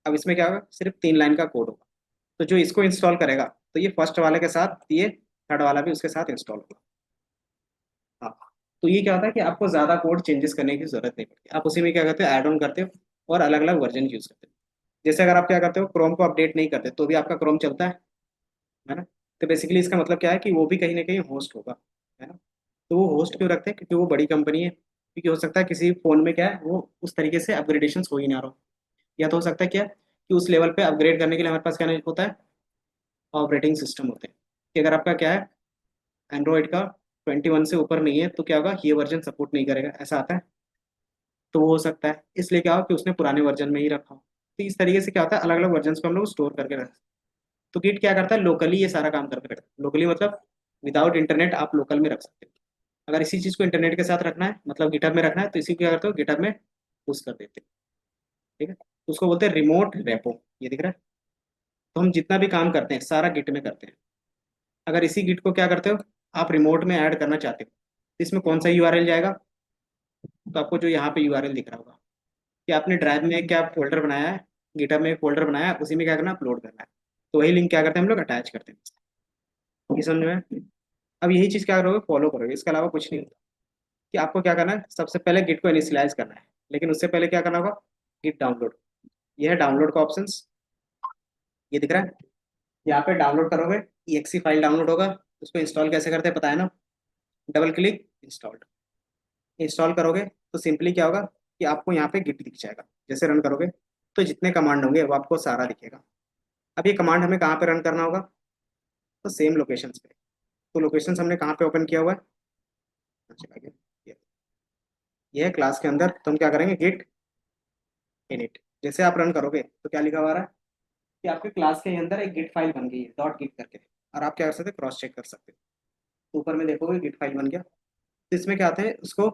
अब इसमें क्या होगा, सिर्फ 3 लाइन का कोड होगा। तो जो इसको इंस्टॉल करेगा, तो ये फर्स्ट वाले के साथ ये थर्ड वाला भी उसके साथ इंस्टॉल होगा। हाँ, तो ये क्या होता है कि आपको ज़्यादा कोड चेंजेस करने की जरूरत नहीं पड़ती, आप उसी में क्या करते हो, ऐड ऑन करते हो और अलग अलग वर्जन यूज करते हो। जैसे अगर आप क्या करते हो, क्रोम को अपडेट नहीं करते तो भी आपका क्रोम चलता है ना। तो बेसिकली इसका मतलब क्या है कि वो भी कहीं ना कहीं होस्ट होगा, है ना। तो वो होस्ट क्यों रखते हैं, क्योंकि वो बड़ी कंपनी है, क्योंकि हो सकता है किसी फ़ोन में क्या है वो उस तरीके से अपग्रेडेशन हो ही ना रहा हो, या तो हो सकता है क्या कि उस लेवल पे अपग्रेड करने के लिए हमारे पास क्या नहीं होता है, ऑपरेटिंग सिस्टम होते हैं। कि अगर आपका क्या है, एंड्रॉइड का 21 से ऊपर नहीं है तो क्या होगा, ये वर्जन सपोर्ट नहीं करेगा, ऐसा आता है। तो वो हो सकता है इसलिए क्या हो कि उसने पुराने वर्जन में ही रखा हो। तो इस तरीके से क्या होता है, अलग अलग वर्जन को हम लोग स्टोर करके रखते हैं। तो गिट क्या करता है, लोकली ये सारा काम करके रखता है। लोकली मतलब विदाउट इंटरनेट आप लोकल में रख सकते हो। अगर इसी चीज़ को इंटरनेट के साथ रखना है, मतलब गिटहब में रखना है, तो इसी को क्या करते हो, गिटहब में पुश कर देते हैं। ठीक है, तो उसको बोलते हैं रिमोट रेपो। ये दिख रहा है। तो हम जितना भी काम करते हैं सारा गिट में करते हैं। अगर इसी गिट को क्या करते हो, आप रिमोट में ऐड करना चाहते हो, तो इसमें कौन सा यूआरएल जाएगा, तो आपको जो यहाँ पे यूआरएल दिख रहा होगा कि आपने ड्राइव में क्या फोल्डर बनाया है, गिटहब में एक फोल्डर बनाया है, उसी में क्या करना, अपलोड करना है। तो वही लिंक क्या करते हैं हम लोग, अटैच करते हैं। ये समझ में? अब यही चीज़ क्या करोगे, फॉलो करोगे, इसके अलावा कुछ नहीं होता। कि आपको क्या करना है, सबसे पहले गिट को इनिशियलाइज करना है, लेकिन उससे पहले क्या करना होगा, गिट डाउनलोड। यह है डाउनलोड का ऑप्शन, ये दिख रहा है। यहाँ पे डाउनलोड करोगे, EXE फाइल डाउनलोड होगा। उसको इंस्टॉल कैसे करते हैं पता है ना, डबल क्लिक इंस्टॉल्ड। इंस्टॉल करोगे तो सिंपली क्या होगा कि आपको यहाँ पे गिट दिख जाएगा। जैसे रन करोगे तो जितने कमांड होंगे वो आपको सारा दिखेगा। अब ये कमांड हमें कहाँ पे रन करना होगा, तो सेम लोकेशन पे। तो लोकेशन हमने कहाँ पे ओपन किया हुआ है, चला गया, ये है क्लास के अंदर। तो हम क्या करेंगे, गिट इनिट। जैसे आप रन करोगे तो क्या लिखा हुआ रहा है कि आपके क्लास के अंदर एक गिट फाइल बन गई है, डॉट गिट करके। और आप क्या कर सकते हो, क्रॉस चेक कर सकते हो। ऊपर में देखोगे गिट फाइल बन गया। तो इसमें क्या आते हैं, उसको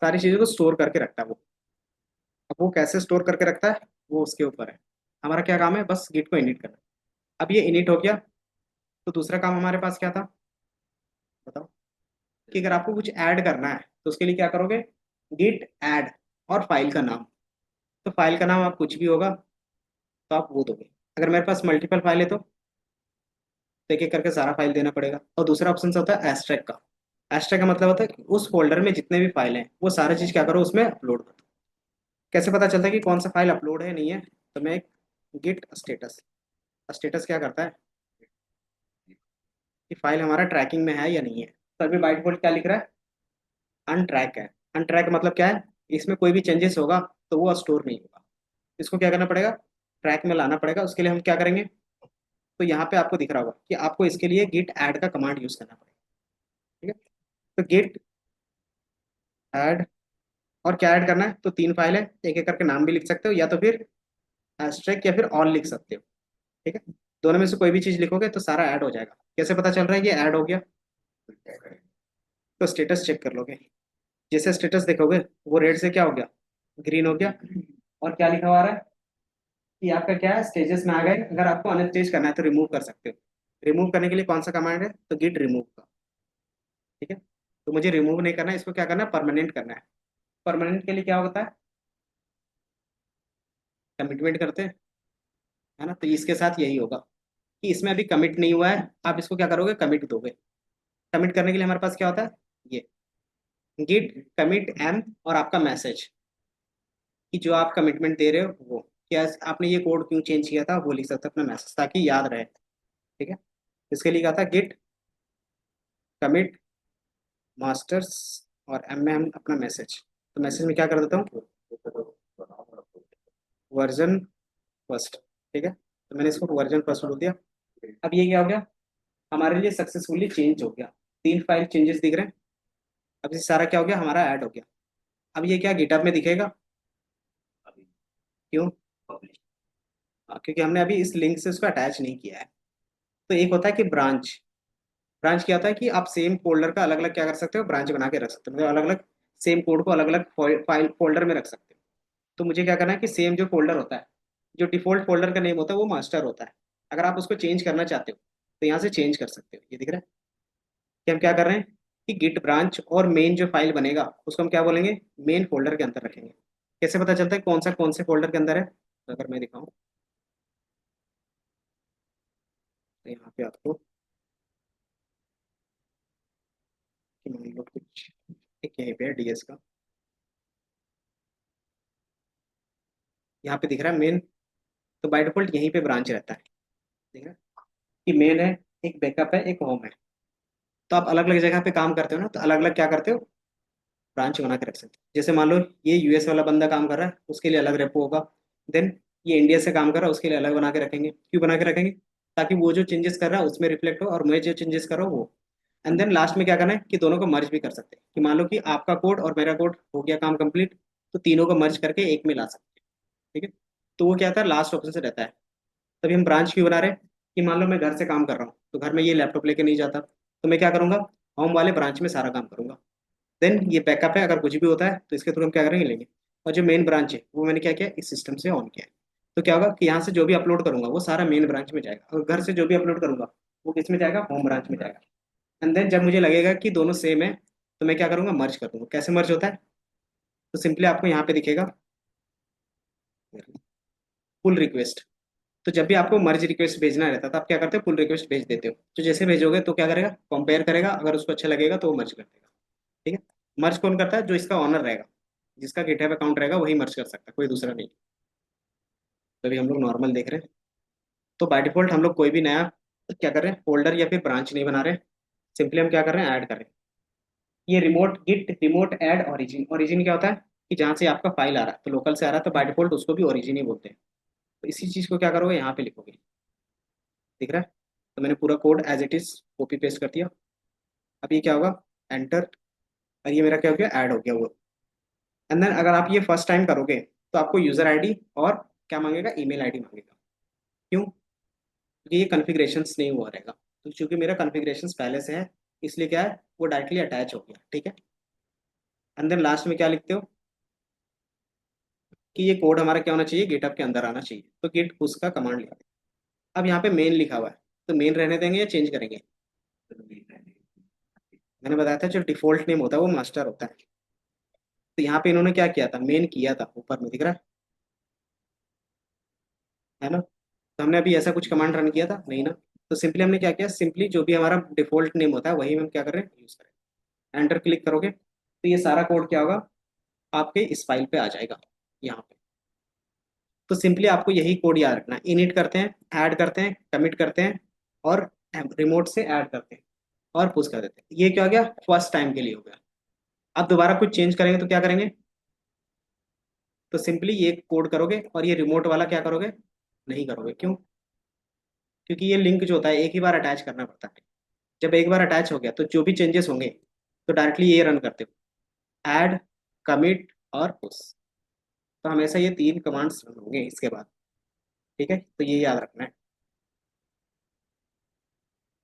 सारी चीज़ों को स्टोर करके रखता है वो। अब वो कैसे स्टोर करके रखता है वो उसके ऊपर है। हमारा क्या काम है, बस गिट को इनिट करना। अब ये इनिट हो गया, तो दूसरा काम हमारे पास क्या था, बताओ। कि अगर आपको कुछ ऐड करना है तो उसके लिए क्या करोगे, गिट ऐड और फाइल का नाम। तो फाइल का नाम आप कुछ भी होगा तो आप वो दोगे। अगर मेरे पास मल्टीपल फाइल है तो एक एक करके सारा फाइल देना पड़ेगा। और दूसरा ऑप्शन होता है एस्ट्रैक्ट का। एस्ट्रैक्ट का मतलब होता है कि उस फोल्डर में जितने भी फाइल हैं वो सारी चीज़ क्या करो, उसमें अपलोड कर दो। कैसे पता चलता है कि कौन सा फाइल अपलोड है नहीं है, तो मैं एक गिट स्टेटस, स्टेटस क्या करता है कि फाइल हमारा ट्रैकिंग में है या नहीं है। तो अभी बाय डिफॉल्ट क्या लिख रहा है, अनट्रैक है। अनट्रैक मतलब क्या है, इसमें कोई भी चेंजेस होगा तो वो स्टोर नहीं होगा। इसको क्या करना पड़ेगा, ट्रैक में लाना पड़ेगा। उसके लिए हम क्या करेंगे, तो यहाँ पे आपको दिख रहा होगा कि आपको इसके लिए गिट ऐड का कमांड यूज करना पड़ेगा। ठीक है, तो गिट ऐड, और क्या ऐड करना है, तो 3 फाइल है, एक एक करके नाम भी लिख सकते हो, या तो फिर एस्ट्रिक या फिर ऑल लिख सकते हो। ठीक है, दोनों में से कोई भी चीज लिखोगे तो सारा ऐड हो जाएगा। कैसे पता चल रहा है ये ऐड हो गया, तो स्टेटस चेक कर लोगे। जैसे स्टेटस देखोगे वो रेड से क्या हो गया, ग्रीन हो गया। और क्या लिखा हुआ आ रहा है कि आपका क्या है, स्टेजेस में आ गए। अगर आपको अनस्टेज करना है तो रिमूव कर सकते हो। रिमूव करने के लिए कौन सा कमांड है, तो गिट रिमूव का। ठीक है, तो मुझे रिमूव नहीं करना है, इसको क्या करना है, परमानेंट करना है। परमानेंट के लिए क्या होता है, कमिटमेंट करते हैं, है ना। तो इसके साथ यही होगा कि इसमें अभी कमिट नहीं हुआ है, आप इसको क्या करोगे, कमिट दोगे। कमिट करने के लिए हमारे पास क्या होता है, ये गिट कमिट एम और आपका मैसेज, कि जो आप कमिटमेंट दे रहे हो वो क्या, आपने ये कोड क्यों चेंज किया था वो लिख सकते हो अपना मैसेज, ताकि याद रहे। ठीक है, इसके लिए क्या था, गिट कमिट मास्टर्स और एम में हम अपना मैसेज। तो मैसेज में क्या कर देता हूँ, वर्जन फर्स्ट। ठीक है, तो मैंने इसको वर्जन फर्स्ट बोल दिया। अब ये क्या हो गया, हमारे लिए सक्सेसफुली चेंज हो गया। 3 फाइल चेंजेस दिख रहे हैं। अब ये सारा क्या हो गया, हमारा ऐड हो गया। अब ये क्या गिटहब में दिखेगा, क्यों, क्योंकि हमने अभी इस लिंक से उसको अटैच नहीं किया है। तो एक होता है कि ब्रांच। ब्रांच क्या होता है कि आप सेम फोल्डर का अलग अलग क्या कर सकते हो, ब्रांच बना के रख सकते हो, मतलब अलग अलग सेम कोड को अलग अलग फाइल फोल्डर में रख सकते हो। तो मुझे क्या करना है कि सेम जो फोल्डर होता है, जो डिफॉल्ट फोल्डर का नेम होता है वो मास्टर होता है। अगर आप उसको चेंज करना चाहते हो तो यहाँ से चेंज कर सकते हो। ये दिख रहा है कि हम क्या कर रहे हैं कि गिट ब्रांच और मेन जो फाइल बनेगा उसको हम क्या बोलेंगे, मेन फोल्डर के अंदर रखेंगे। कैसे पता चलता है कौन से फोल्डर के अंदर है, तो अगर मैं दिखाऊं तो यहाँ पे आपको कि मान लो कुछ एक यहीं पे है DS का, यहाँ पे दिख रहा है मेन तो बाय डिफॉल्ट यहीं पे ब्रांच रहता है, ठीक है, कि मेन है, एक बैकअप है, एक होम है। तो आप अलग अलग जगह पे काम करते हो ना, तो अलग अलग क्या करते हो, ब्रांच बना के रख सकते हो। जैसे मान लो ये यूएस वाला बंदा काम कर रहा है, उसके लिए अलग रेपो होगा। देन ये इंडिया से काम कर रहा है, उसके लिए अलग बना के रखेंगे। क्यों बना के रखेंगे? ताकि वो जो चेंजेस कर रहा है उसमें रिफ्लेक्ट हो, और मैं जो चेंजेस कर रहा हूँ वो। एंड देन लास्ट में क्या करना है कि दोनों को मर्ज भी कर सकते हैं, कि मान लो कि आपका कोड और मेरा कोड हो गया काम कंप्लीट, तो तीनों को मर्ज करके एक में ला सकते हैं, ठीक है। तो वो क्या था, लास्ट ऑप्शन से रहता है। तभी हम ब्रांच क्यों बना रहे हैं, कि मान लो मैं घर से काम कर रहा हूँ, तो घर में ये लैपटॉप लेके नहीं जाता, तो मैं क्या करूंगा, होम वाले ब्रांच में सारा काम करूंगा। देन ये बैकअप है, अगर कुछ भी होता है तो इसके थ्रू हम क्या करेंगे, लेंगे। और जो मेन ब्रांच है वो मैंने क्या किया, इस सिस्टम से ऑन किया है। तो क्या होगा कि यहाँ से जो भी अपलोड करूंगा वो सारा मेन ब्रांच में जाएगा, और घर से जो भी अपलोड करूंगा वो किस में जाएगा, होम ब्रांच में जाएगा। एंड देन जब मुझे लगेगा कि दोनों सेम है, तो मैं क्या करूंगा, मर्ज कर दूंगा। कैसे मर्ज होता है, तो सिंपली आपको यहाँ पे दिखेगा पुल रिक्वेस्ट। तो जब भी आपको मर्ज रिक्वेस्ट भेजना रहता है तो आप क्या करते हो, पुल रिक्वेस्ट भेज देते हो। तो जैसे भेजोगे तो क्या करेगा, कंपेयर करेगा, अगर उसको अच्छा लगेगा तो वो मर्ज कर देगा, ठीक है। मर्ज कौन करता है, जो इसका ऑनर रहेगा, जिसका गिटहब अकाउंट रहेगा वही मर्ज कर सकता है, कोई दूसरा नहीं। तो अभी हम लोग नॉर्मल देख रहे हैं। तो बाय डिफॉल्ट हम लोग कोई भी नया क्या कर रहे हैं, फोल्डर या फिर ब्रांच नहीं बना रहे। सिंपली हम क्या कर रहे हैं, ऐड कर रहे हैं। ये remote git remote add origin, origin क्या होता है कि जहाँ से आपका फाइल आ रहा है, तो लोकल से आ रहा है, तो बाय डिफॉल्ट उसको भी ओरिजिन ही बोलते हैं। तो इसी चीज़ को क्या करोगे, यहाँ पे लिखोगे, दिख रहा है। तो मैंने पूरा code as it is copy paste कर दिया। अब ये क्या होगा, एंटर, और ये मेरा क्या हो गया, ऐड हो गया वो। एंड देन अगर आप ये फर्स्ट टाइम करोगे तो आपको यूजर आईडी और क्या मांगेगा, ईमेल आईडी मांगेगा। क्यों? क्योंकि ये कॉन्फ़िगरेशंस नहीं हुआ रहेगा। तो चूंकि मेरा कॉन्फ़िगरेशंस पहले से है, इसलिए क्या है, वो डायरेक्टली अटैच हो गया, ठीक है। एंड देन लास्ट में क्या लिखते हो, कि ये कोड हमारा क्या होना चाहिए, गिटहब के अंदर आना चाहिए, तो गिट उसका कमांड लिखा है। अब यहाँ पे मेन लिखा हुआ है, तो मेन रहने देंगे या चेंज करेंगे? मैंने बताया था जो डिफॉल्ट नेम होता है वो मास्टर होता है। तो यहाँ पे इन्होंने क्या किया था, मेन किया था, ऊपर में दिख रहा है ना। तो हमने अभी ऐसा कुछ कमांड रन किया था नहीं ना। तो सिंपली हमने क्या किया, सिंपली जो भी हमारा डिफॉल्ट नेम होता है वही हम क्या कर रहे हैं, यूज करें। एंटर क्लिक करोगे तो ये सारा कोड क्या होगा, आपके इस फाइल पे आ जाएगा यहाँ पे। तो सिंपली आपको यही कोड याद रखना है, इनिट करते हैं, ऐड करते हैं, कमिट करते हैं, और रिमोट से ऐड करते हैं, और पुश कर देते हैं। ये क्या हो गया, फर्स्ट टाइम के लिए हो गया। अब दोबारा कुछ चेंज करेंगे तो क्या करेंगे, तो सिंपली ये कोड करोगे, और ये रिमोट वाला क्या करोगे, नहीं करोगे। क्यों? क्योंकि ये लिंक जो होता है एक ही बार अटैच करना पड़ता है। जब एक बार अटैच हो गया तो जो भी चेंजेस होंगे तो डायरेक्टली ये रन करते हो, ऐड, कमिट और पुश। तो हमेशा ये तीन कमांड्स रन होंगे इसके बाद, ठीक है। तो ये याद रखना है।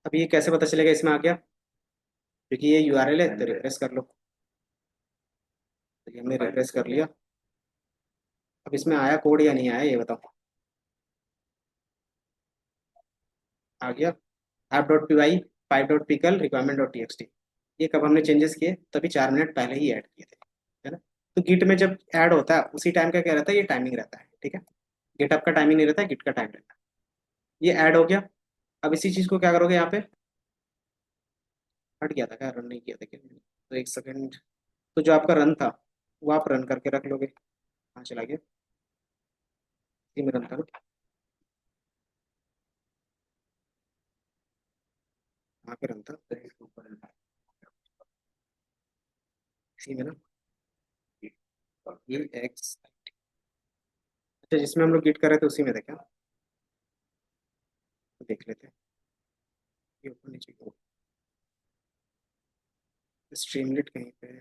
अब ये कैसे पता चलेगा इसमें आ गया, क्योंकि ये यूआरएल है, तो रिफ्रेश कर लो। तो ये हमने रिफ्रेश कर लिया। अब इसमें आया कोड या नहीं आया ये बताओ। आ गया, app dot P Y, five dot pickle, requirement dot T X T. ये कब हमने चेंजेस किए, तभी 4 मिनट पहले ही ऐड किए थे, है ना। तो गिट में जब ऐड होता है उसी टाइम का क्या रहता है, ये टाइमिंग रहता है, ठीक है। गिटअप का टाइमिंग नहीं रहता है, गिट का टाइम रहता है। ये ऐड हो गया। अब इसी चीज को क्या करोगे, यहाँ पे हट गया था क्या, रन नहीं किया था क्या, तो एक सेकंड। तो जो आपका रन था वो आप रन करके रख लोगे। कहाँ चला गया, इसी में रन था ना, कहाँ पे रन था, इसी में ना, ये एक्स। अच्छा, जिसमें हम लोग गिट कर रहे थे उसी में था क्या, तो देख लेते हैं। ये ऊपर नीचे को स्ट्रीमलेट कहीं पे है।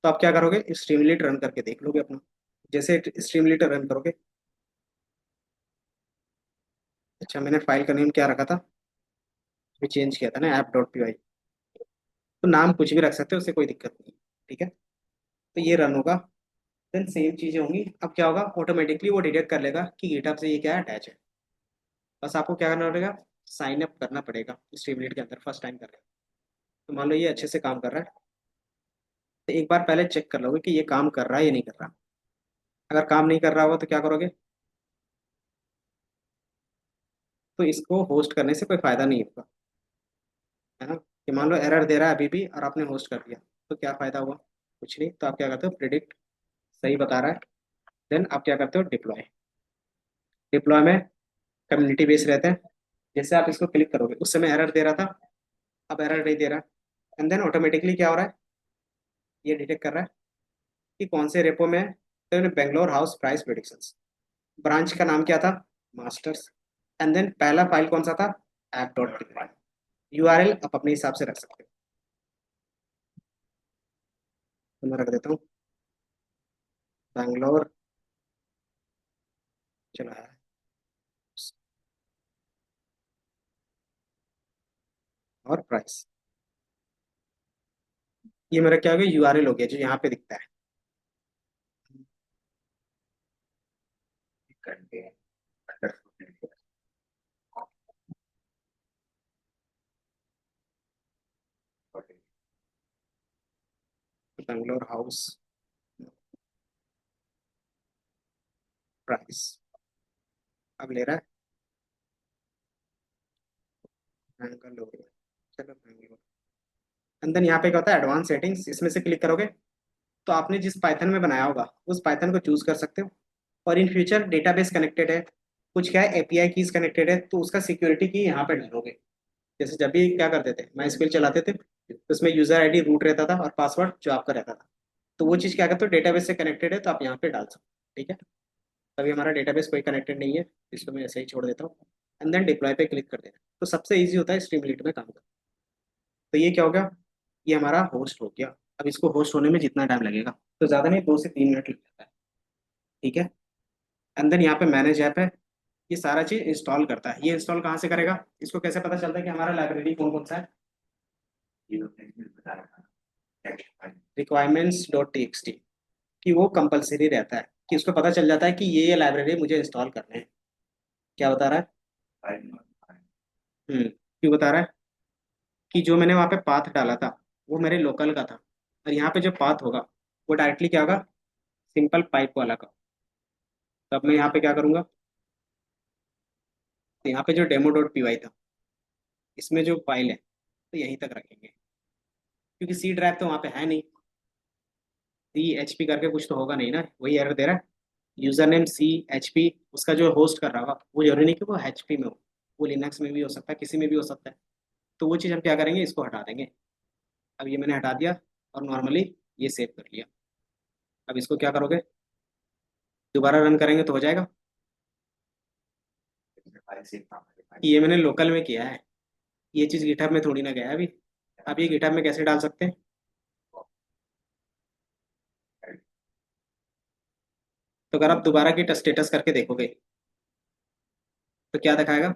तो आप क्या करोगे, स्ट्रीमलेट रन करके देख लोगे अपना। जैसे स्ट्रीमलेट रन करोगे, अच्छा मैंने फाइल का नेम क्या रखा था, अभी चेंज किया था ना, ऐप डॉट पी वाई। तो नाम कुछ भी रख सकते हो, उससे कोई दिक्कत नहीं, ठीक है। तो ये रन होगा। देन सेम चीजें होंगी। अब क्या होगा, ऑटोमेटिकली वो डिटेक्ट कर लेगा कि गिटहब से ये क्या अटैच है। बस आपको क्या करना पड़ेगा, साइन अप करना पड़ेगा स्ट्रीमलीट के अंदर, फर्स्ट टाइम कर रहे हो। तो मान लो ये अच्छे से काम कर रहा है, तो एक बार पहले चेक कर लोगे कि ये काम कर रहा है या नहीं कर रहा। अगर काम नहीं कर रहा होगा तो क्या करोगे, तो इसको होस्ट करने से कोई फायदा नहीं होगा, है ना। कि मान लो एरर दे रहा है अभी भी और आपने होस्ट कर दिया, तो क्या फायदा हुआ, कुछ नहीं। तो आप क्या करते हो, प्रिडिक्ट, सही बता रहा है। देन आप क्या करते हो, डिप्लॉय। डिप्लॉय में कम्युनिटी बेस रहते हैं। जैसे आप इसको क्लिक करोगे उस समय एरर दे रहा था, अब एरर नहीं दे रहा। एंड देन ऑटोमेटिकली क्या हो रहा है, ये डिटेक्ट कर रहा है कि कौन से रेपो में है। तो Bangalore house price predictions, branch का नाम क्या था, मास्टर्स। एंड देन पहला फाइल कौन सा था, ऐप डॉट पी। यूआरएल आप अपने हिसाब से रख सकते हो, तो मैं रख देता हूँ बैंगलोर, चला है और प्राइस। ये मेरा क्या हो गया, यूआरएल हो गया जो यहाँ पे दिखता है। करके अंडर बैंगलोर हाउस प्राइस अब ले रहा है बैंगलोर। चलो बैंगलोर। एंड देन यहाँ पे क्या होता है, एडवांस सेटिंग्स, इसमें से क्लिक करोगे तो आपने जिस पाइथन में बनाया होगा उस पाइथन को चूज कर सकते हो। और इन फ्यूचर डेटाबेस कनेक्टेड है, कुछ क्या है एपीआई कीज कनेक्टेड है, तो उसका सिक्योरिटी की यहाँ पे डालोगे। जैसे जब भी क्या करते थे, माई स्क्वेल चलाते थे तो उसमें यूजर आईडी रूट रहता था और पासवर्ड जो आपका रहता था। तो वो चीज़ क्या करते हो, डेटाबेस से कनेक्टेड है तो आप यहाँ पे डाल सकते हो। ठीक है, तभी हमारा डेटाबेस कोई कनेक्टेड नहीं है, इसको मैं ऐसे ही छोड़ देता हूँ। एंड देन डिप्लॉय पे क्लिक कर देना, तो सबसे ईजी होता है स्ट्रीमलीट में काम करना। तो ये क्या हो गया, ये हमारा होस्ट हो गया। अब इसको होस्ट होने में जितना टाइम लगेगा, तो ज़्यादा नहीं, 2 से 3 मिनट लग जाता है। ठीक है, एंड देन यहाँ पे मैनेज ऐप है, ये सारा चीज इंस्टॉल करता है। ये इंस्टॉल कहाँ से करेगा, इसको कैसे पता चलता है कि हमारा लाइब्रेरी कौन कौन सा है, ये बता रहा था requirements dot T X T, कि वो कंपलसरी रहता है, कि उसको पता चल जाता है कि ये लाइब्रेरी मुझे इंस्टॉल करने हैं। क्या बता रहा है, क्यों बता रहा है, कि जो मैंने वहाँ पे पाथ डाला था वो मेरे लोकल का था, और यहाँ पे जो पाथ होगा वो डायरेक्टली क्या होगा, सिंपल पाइप वाला का। तो अब मैं यहाँ पे क्या करूँगा, तो यहाँ पे जो डेमो डॉट पी वाई था, इसमें जो फाइल है तो यहीं तक रखेंगे, क्योंकि सी ड्राइव तो वहाँ पे है नहीं। सी एच पी करके कुछ तो होगा नहीं ना, वही एरर दे रहा है। User name C H P, उसका जो होस्ट कर रहा होगा वो जरूरी नहीं कि वो एच पी में हो, वो लिनक्स में भी हो सकता है, किसी में भी हो सकता है। तो वो चीज़ हम क्या करेंगे, इसको हटा देंगे। अब ये मैंने हटा दिया और नॉर्मली ये सेव कर लिया। अब इसको क्या करोगे, दोबारा रन करेंगे तो हो जाएगा। कि ये मैंने लोकल में किया है, ये चीज़ गिटहब में थोड़ी ना गया है अभी। अब ये गिटहब में कैसे डाल सकते हैं, तो अगर आप दोबारा गिट स्टेटस करके देखोगे तो क्या दिखाएगा,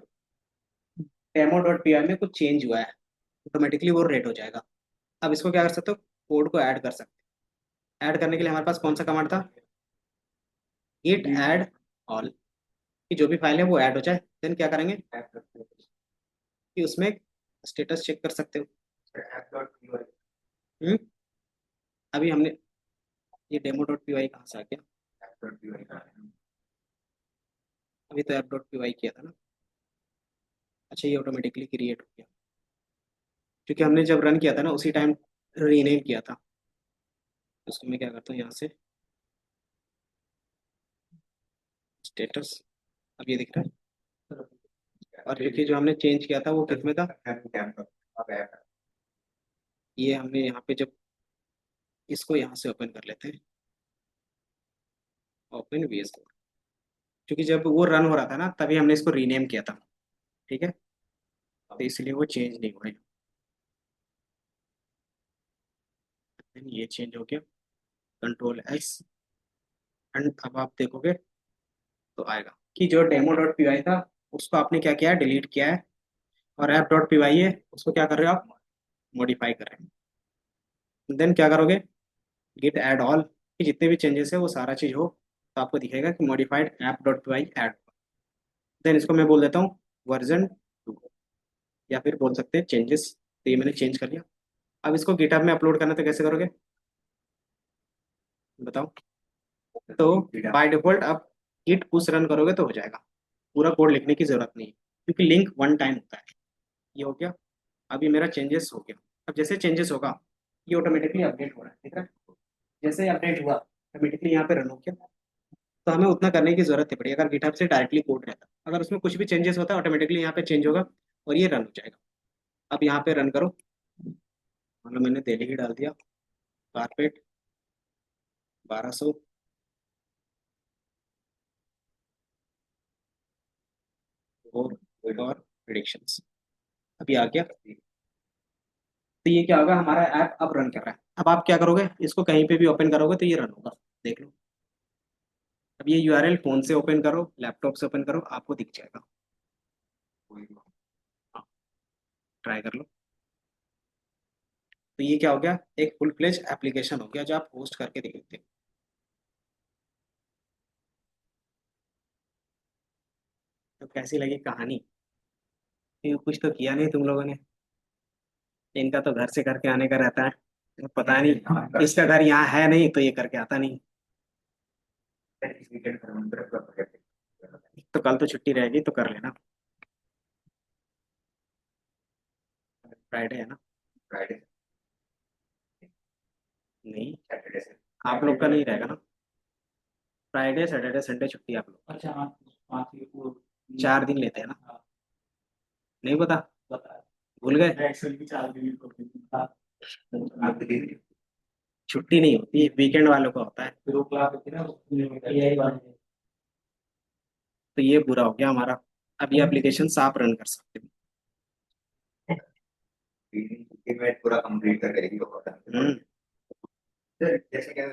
डेमो डॉट पी में कुछ चेंज हुआ है, ऑटोमेटिकली वो रेड हो जाएगा। अब इसको क्या कर सकते हो, कोड को ऐड कर सकते हैं। ऐड करने के लिए हमारे पास कौन सा कमांड था, git add all, कि जो भी फाइल है वो ऐड हो जाए। देन क्या करेंगे कि उसमें स्टेटस चेक कर सकते हो। हम्म, अभी हमने ये डेमो डॉट पी वाई कहाँ से आ गया, अभी तो ऐप डॉट पी वाई किया था ना। अच्छा, ये ऑटोमेटिकली क्रिएट हो गया, क्योंकि हमने जब रन किया था ना उसी टाइम रीनेम किया था। उसको मैं क्या करता हूँ यहाँ से स्टेटस, अब ये दिख रहा है। और देखिए जो हमने चेंज किया था वो किस में था, ये हमने यहाँ पे जब इसको यहाँ से ओपन कर लेते हैं, ओपन वी एस, क्योंकि जब वो रन हो रहा था ना तभी हमने इसको रीनेम किया था। ठीक है, तो इसलिए वो चेंज नहीं हुआ है। Then ये चेंज हो गया, कंट्रोल एस, एंड अब आप देखोगे तो आएगा कि जो डेमो डॉट पी वाई था उसको आपने क्या किया है, डिलीट किया है। और ऐप डॉट पी वाई है उसको क्या कर रहे हो आप, मॉडिफाई कर रहे हैं। देन क्या करोगे, गिट ऐड ऑल, कि जितने भी चेंजेस है वो सारा चीज हो, तो आपको दिखेगा कि modified app dot P Y add. Then इसको मैं बोल देता हूँ वर्जन 2, या फिर बोल सकते हैं चेंजेस। तो ये मैंने चेंज कर लिया। अब इसको गिटहब में अपलोड करना तो कैसे करोगे बताओ, तो बाय डिफॉल्ट आप गिट पुश रन करोगे तो हो जाएगा, पूरा कोड लिखने की जरूरत नहीं है, क्योंकि लिंक वन टाइम होता है। ये हो गया, अभी मेरा चेंजेस हो गया। अब जैसे चेंजेस होगा ये ऑटोमेटिकली अपडेट हो रहा है, ठीक है। जैसे ही अपडेट हुआ ऑटोमेटिकली यहाँ पे रन हो गया। तो हमें उतना करने की जरूरत नहीं पड़ी अगर गिटहब से डायरेक्टली कोड रहता। अगर उसमें कुछ भी चेंजेस होता है ऑटोमेटिकली यहाँ पे चेंज होगा और ये रन हो जाएगा। अब यहाँ पे रन करो, मान लो मैंने दिल्ली ही डाल दिया, कारपेट 1200, और प्रिडिक्शंस, अभी आ गया। तो ये क्या होगा, हमारा ऐप अब रन कर रहा है। अब आप क्या करोगे, इसको कहीं पे भी ओपन करोगे तो ये रन होगा, देख लो। अब ये यूआरएल फोन से ओपन करो, लैपटॉप से ओपन करो, आपको दिख जाएगा। हाँ, ट्राई कर लो। तो ये क्या हो गया, एक फुल फ्लेज एप्लीकेशन हो गया जो आप होस्ट करके देख सकते हो। तो कैसी लगी कहानी, ये कुछ तो किया नहीं तुम लोगों ने। इनका तो घर से करके आने का रहता है, पता नहीं इसका घर यहाँ है नहीं तो ये करके आता नहीं। तो कल तो छुट्टी रहेगी तो कर लेना, फ्राइडे है ना। फ्राइडे नहीं, सैटरडे से आप लोग का नहीं रहेगा ना, फ्राइडे सैटरडे संडे छुट्टी आप लोग। अच्छा हाँ 5 4 दिन लेते हैं ना, नहीं पता, भूल गए। एक्चुअली 4 दिन को आप दिन छुट्टी नहीं होती, वीकेंड वालों का होता है। फिर वो क्लास होती है ना यही बात है। तो ये पूरा हो गया हमारा। अब ये एप्लीकेशन आप रन कर सकते हो। मैं पूरा कंप्लीट कर लेगी हम्म। जैसे क्या